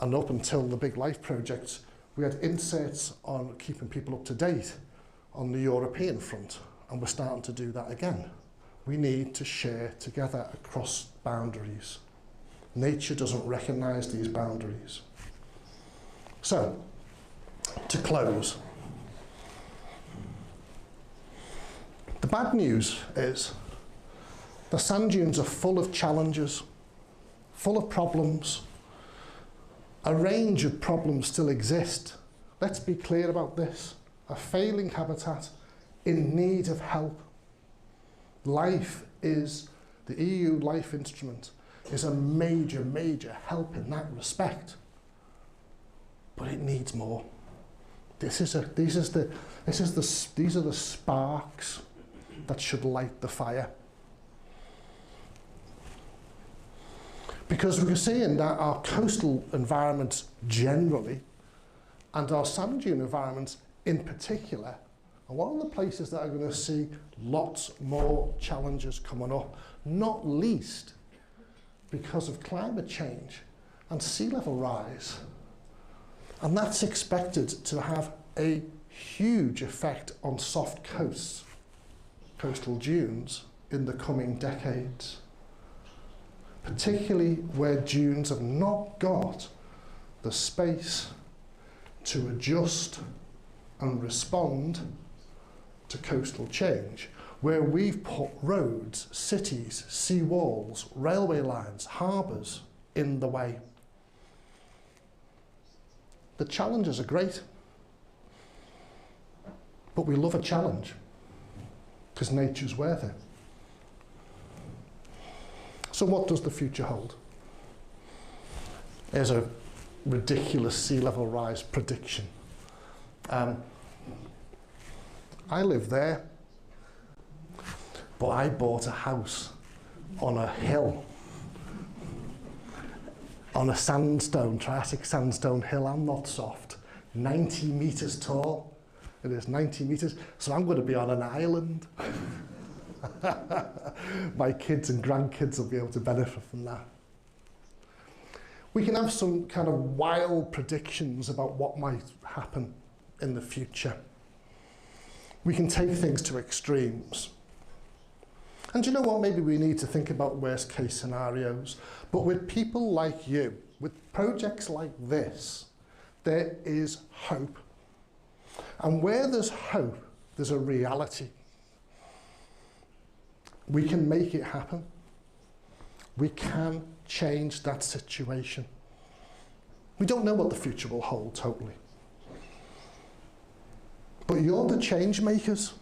And up until the big LIFE projects, we had inserts on keeping people up to date on the European front, and we're starting to do that again. We need to share together across boundaries. Nature doesn't recognise these boundaries. So, to close, the bad news is the sand dunes are full of challenges, full of problems. A range of problems still exist. Let's be clear about this. A failing habitat in need of help. LIFE is, the EU LIFE instrument, is a major, major help in that respect. But it needs more. These are the sparks that should light the fire. Because we're seeing that our coastal environments generally, and our sand dune environments in particular, are one of the places that are going to see lots more challenges coming up, not least because of climate change and sea level rise. And that's expected to have a huge effect on soft coasts, coastal dunes, in the coming decades. Particularly where dunes have not got the space to adjust and respond to coastal change, where we've put roads, cities, sea walls, railway lines, harbours in the way. The challenges are great, but we love a challenge because nature's worth it. So what does the future hold? Here's a ridiculous sea level rise prediction. I live there, but I bought a house on a hill, on a sandstone, Triassic sandstone hill. I'm not soft. 90 metres tall. It is 90 metres, so I'm going to be on an island. My kids and grandkids will be able to benefit from that. We can have some kind of wild predictions about what might happen in the future. We can take things to extremes. And do you know what? Maybe we need to think about worst case scenarios. But with people like you, with projects like this, there is hope. And where there's hope, there's a reality. We can make it happen. We can change that situation. We don't know what the future will hold totally. But you're the change makers.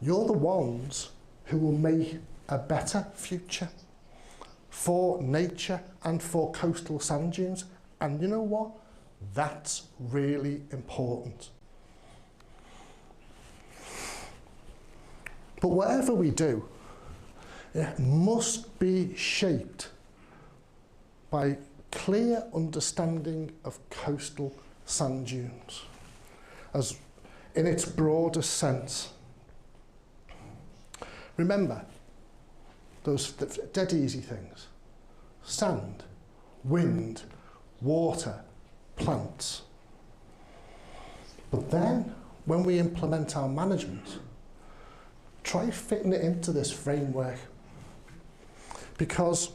You're the ones who will make a better future for nature and for coastal sand dunes. And you know what? That's really important. But whatever we do, it must be shaped by clear understanding of coastal sand dunes, as in its broadest sense. Remember those dead easy things: sand, wind, water, plants. But then, when we implement our management, try fitting it into this framework, because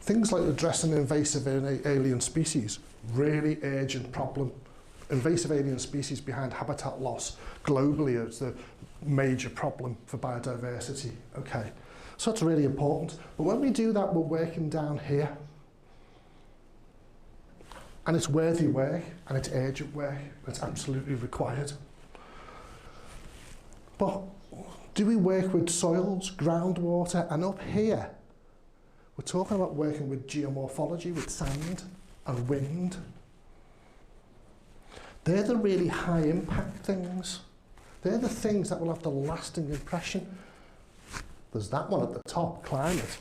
things like addressing invasive alien species, really urgent problem. Invasive alien species behind habitat loss globally is the major problem for biodiversity. Okay, so that's really important. But when we do that, we're working down here. And it's worthy work, and it's urgent work, it's absolutely required. But do we work with soils, groundwater, and up here, we're talking about working with geomorphology, with sand and wind. They're the really high impact things. They're the things that will have the lasting impression. There's that one at the top, climate.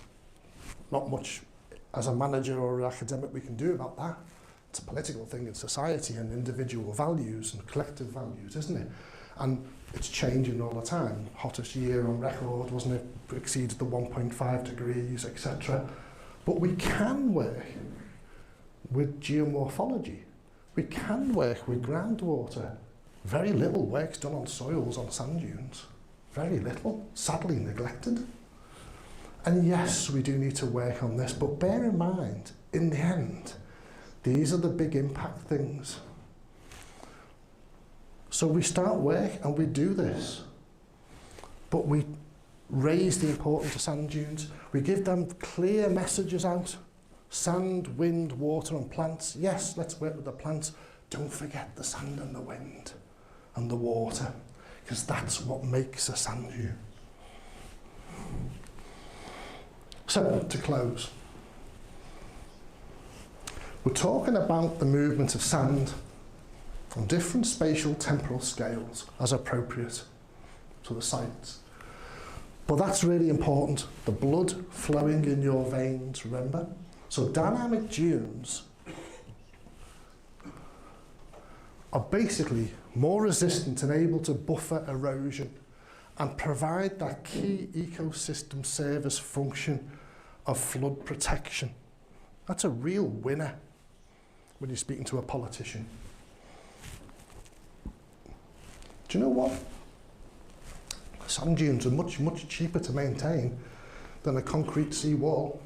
Not much as a manager or an academic we can do about that. It's a political thing in society and individual values and collective values, isn't it? And it's changing all the time. Hottest year on record, wasn't it? Exceeded the 1.5 degrees, etc. But we can work with geomorphology, We can work with groundwater. Very little work's done on soils, on sand dunes. Very little, sadly neglected. And yes, we do need to work on this, but bear in mind, in the end, these are the big impact things. So we start work and we do this, but we raise the importance of sand dunes. We give them clear messages out. Sand, wind, water and plants. Yes, let's work with the plants. Don't forget the sand and the wind and the water, because that's what makes a sand dune. So, to close, we're talking about the movement of sand on different spatial temporal scales as appropriate to the sites. But that's really important. The blood flowing in your veins, remember? So dynamic dunes are basically more resistant and able to buffer erosion and provide that key ecosystem service function of flood protection. That's a real winner when you're speaking to a politician. Do you know what? Sand dunes are much, much cheaper to maintain than a concrete sea wall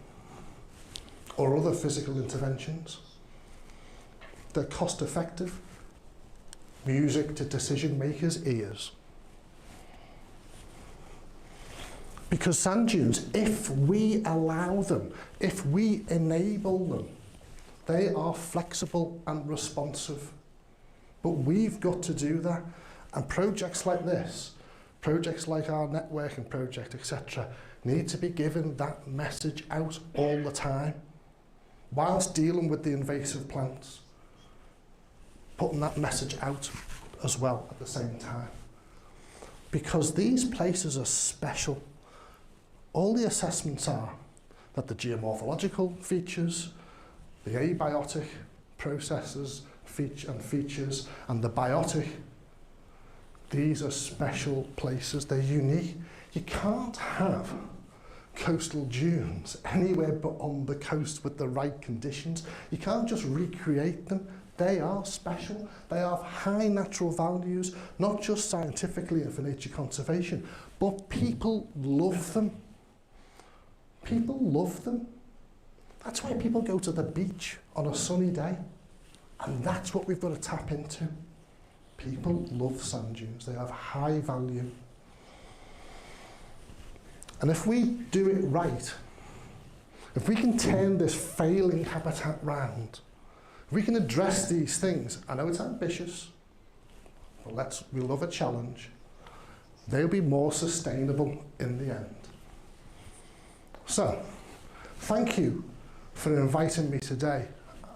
or other physical interventions. They're cost effective. Music to decision makers' ears. Because sand dunes, if we allow them, if we enable them, they are flexible and responsive. But we've got to do that. And projects like this, projects like our networking project, etc., need to be given that message out all the time, whilst dealing with the invasive plants, putting that message out as well at the same time. Because these places are special. All the assessments are that the geomorphological features, the abiotic processes and features, and the biotic, these are special places, they're unique. You can't have coastal dunes anywhere but on the coast with the right conditions. You can't just recreate them. They are special. They have high natural values, not just scientifically and for nature conservation, but people love them. People love them. That's why people go to the beach on a sunny day. And that's what we've got to tap into. People love sand dunes. They have high value. And if we do it right, if we can turn this failing habitat round, if we can address these things, I know it's ambitious, but we love a challenge, they'll be more sustainable in the end. So, thank you for inviting me today.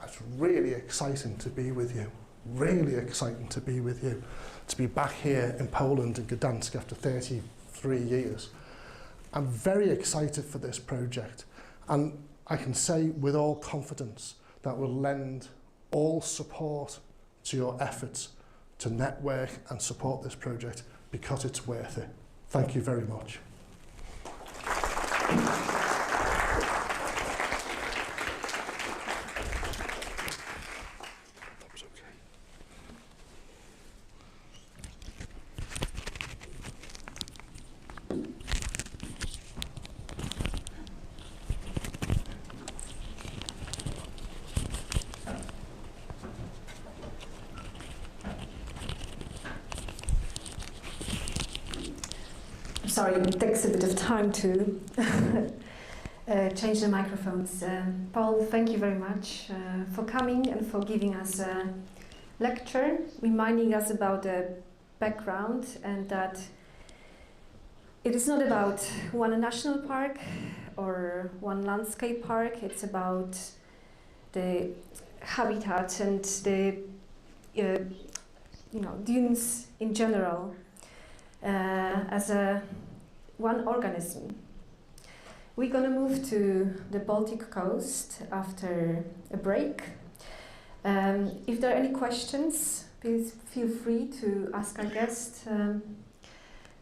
It's really exciting to be with you. Really exciting to be with you. To be back here in Poland, in Gdansk, after 33 years. I'm very excited for this project, and I can say with all confidence that we'll lend all support to your efforts to network and support this project, because it's worth it. Thank you very much. Sorry, it takes a bit of time to change the microphones. Paul, thank you very much for coming and for giving us a lecture, reminding us about the background and that it is not about one national park or one landscape park. It's about the habitat and the dunes in general as one organism. We're going to move to the Baltic coast after a break. If there are any questions, please feel free to ask our guests.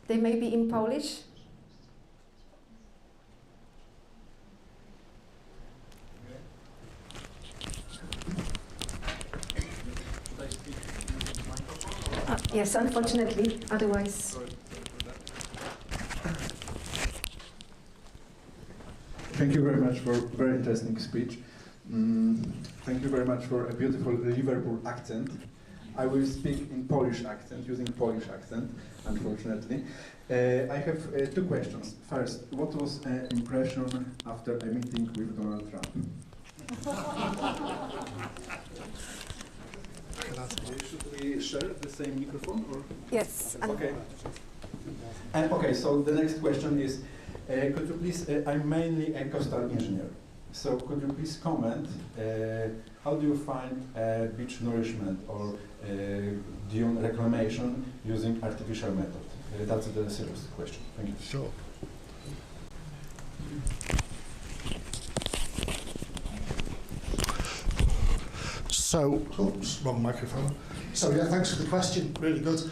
They may be in Polish. Yes, unfortunately, otherwise. Thank you very much for a very interesting speech. Thank you very much for a beautiful Liverpool accent. I will speak in Polish accent, using Polish accent, unfortunately. I have two questions. First, what was impression after a meeting with Donald Trump? Should we share the same microphone? Or? Yes. Okay. Okay, so the next question is, could you please, I'm mainly a coastal engineer, so could you please comment, how do you find beach nourishment or dune reclamation using artificial method? That's the serious question. Thank you. Sure. So, oops, wrong microphone. So yeah, thanks for the question, really good.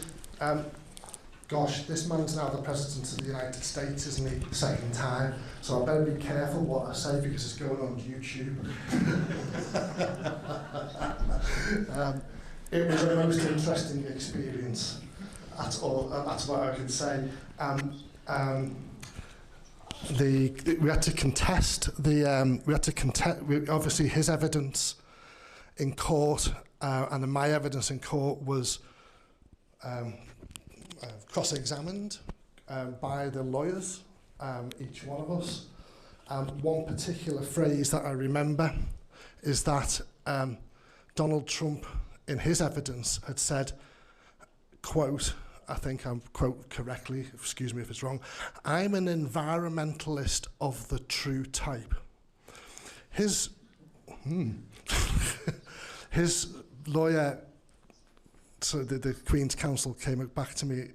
Gosh, this man's now the President of the United States, isn't he? Second time. So I better be careful what I say because it's going on YouTube. It was a most interesting experience. That's all. That's what I can say. We had to contest obviously his evidence in court, and then my evidence in court was cross-examined by the lawyers, each one of us. One particular phrase that I remember is that Donald Trump, in his evidence, had said, quote, I think I'm quote correctly, excuse me if it's wrong, "I'm an environmentalist of the true type." His his lawyer, so the Queen's Counsel came back to me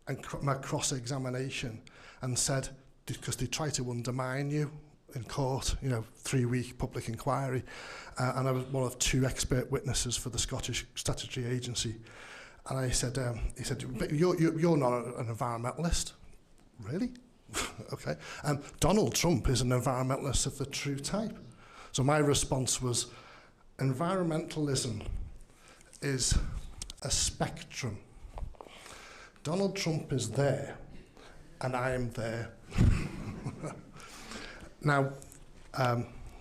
and my cross-examination and said, because they try to undermine you in court, 3-week public inquiry, and I was one of 2 expert witnesses for the Scottish Statutory Agency. And I said, he said, "But you're not an environmentalist." Really? Okay. Donald Trump is an environmentalist of the true type. So my response was, environmentalism is a spectrum. Donald Trump is there, and I am there. Now,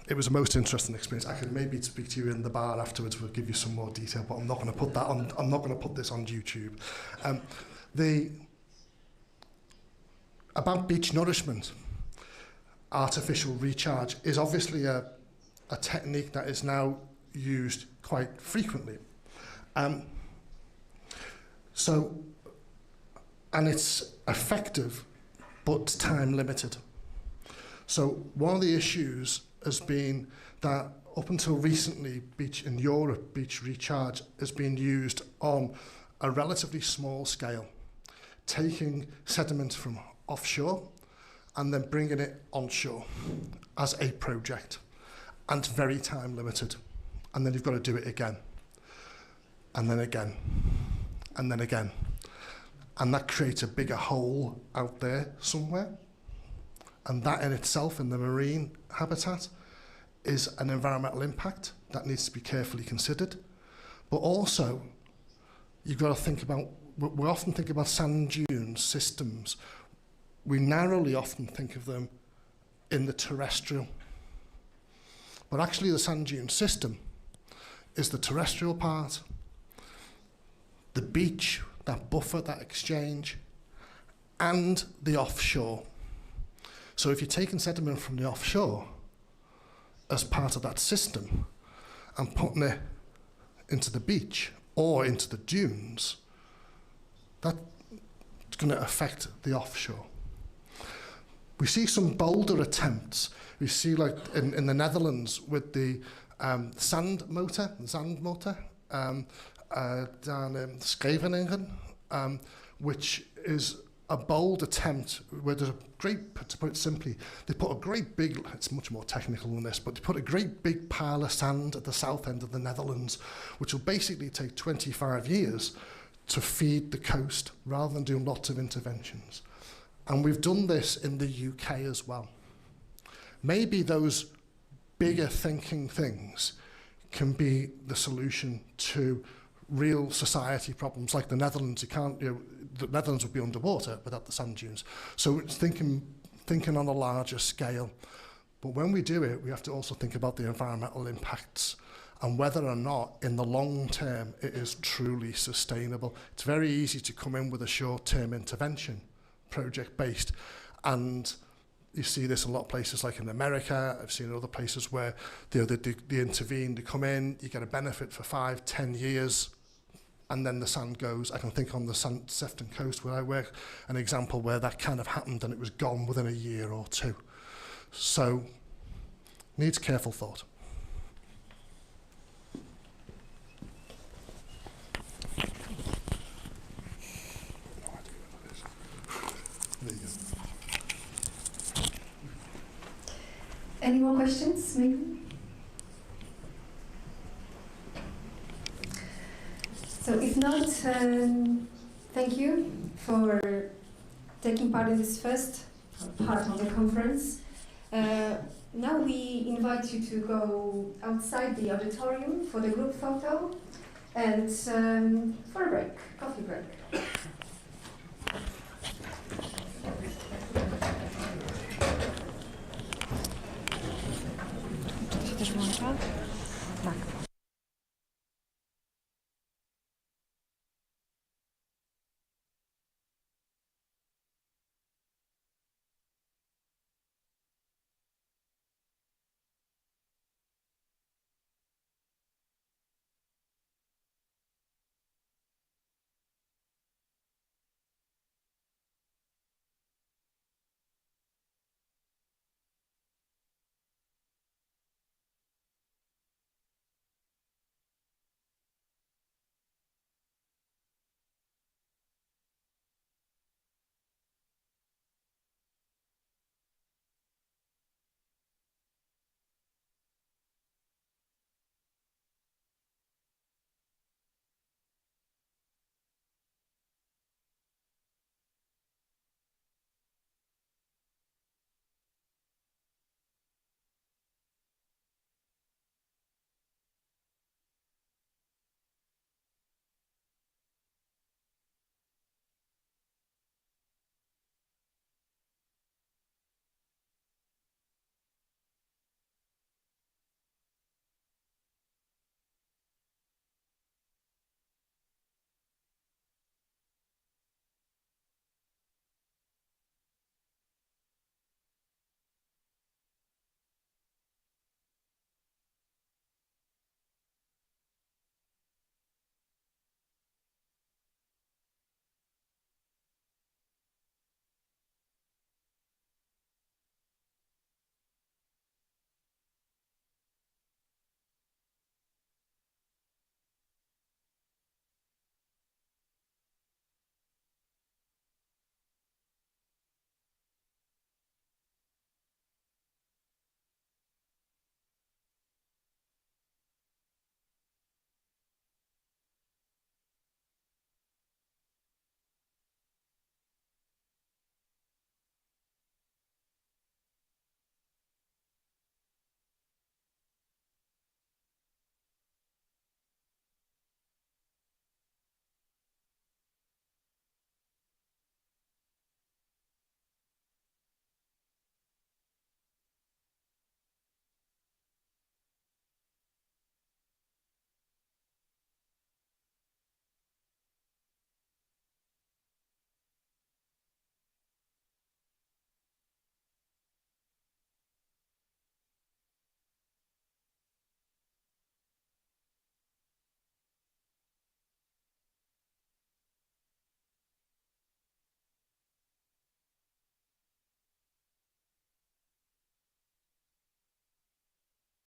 it was a most interesting experience. I could maybe speak to you in the bar afterwards. We'll give you some more detail, but I'm not going to put that on. I'm not going to put this on YouTube. About beach nourishment, artificial recharge is obviously a technique that is now used quite frequently. And it's effective, but time limited. So one of the issues has been that up until recently, in Europe, beach recharge has been used on a relatively small scale, taking sediment from offshore and then bringing it onshore as a project, and very time limited. And then you've got to do it again, and then again, and then again. And that creates a bigger hole out there somewhere. And that in itself, in the marine habitat, is an environmental impact that needs to be carefully considered. But also, you've got to think about, we often think about sand dune systems. We narrowly often think of them in the terrestrial. But actually the sand dune system is the terrestrial part, the beach, that buffer, that exchange, and the offshore. So if you're taking sediment from the offshore as part of that system and putting it into the beach or into the dunes, that's going to affect the offshore. We see some bolder attempts. We see, like in the Netherlands with the sand motor, down in Scheveningen, which is a bold attempt where there's a great, to put it simply, they put a great big, it's much more technical than this, but they put a great big pile of sand at the south end of the Netherlands, which will basically take 25 years to feed the coast rather than doing lots of interventions. And we've done this in the UK as well. Maybe those bigger thinking things can be the solution to real society problems like the Netherlands. You can't, the Netherlands would be underwater without the sand dunes. So it's thinking on a larger scale. But when we do it, we have to also think about the environmental impacts and whether or not in the long term it is truly sustainable. It's very easy to come in with a short-term intervention, project-based, and you see this in a lot of places like in America. I've seen other places where they intervene, they come in, you get a benefit for 5-10 years, and then the sand goes. I can think on the Sefton coast where I work, an example where that kind of happened and it was gone within a year or two. So, needs careful thought. There you go. Any more questions, maybe? So if not, thank you for taking part in this first part of the conference. Now we invite you to go outside the auditorium for the group photo and for a break, coffee break. Czy to się też włącza?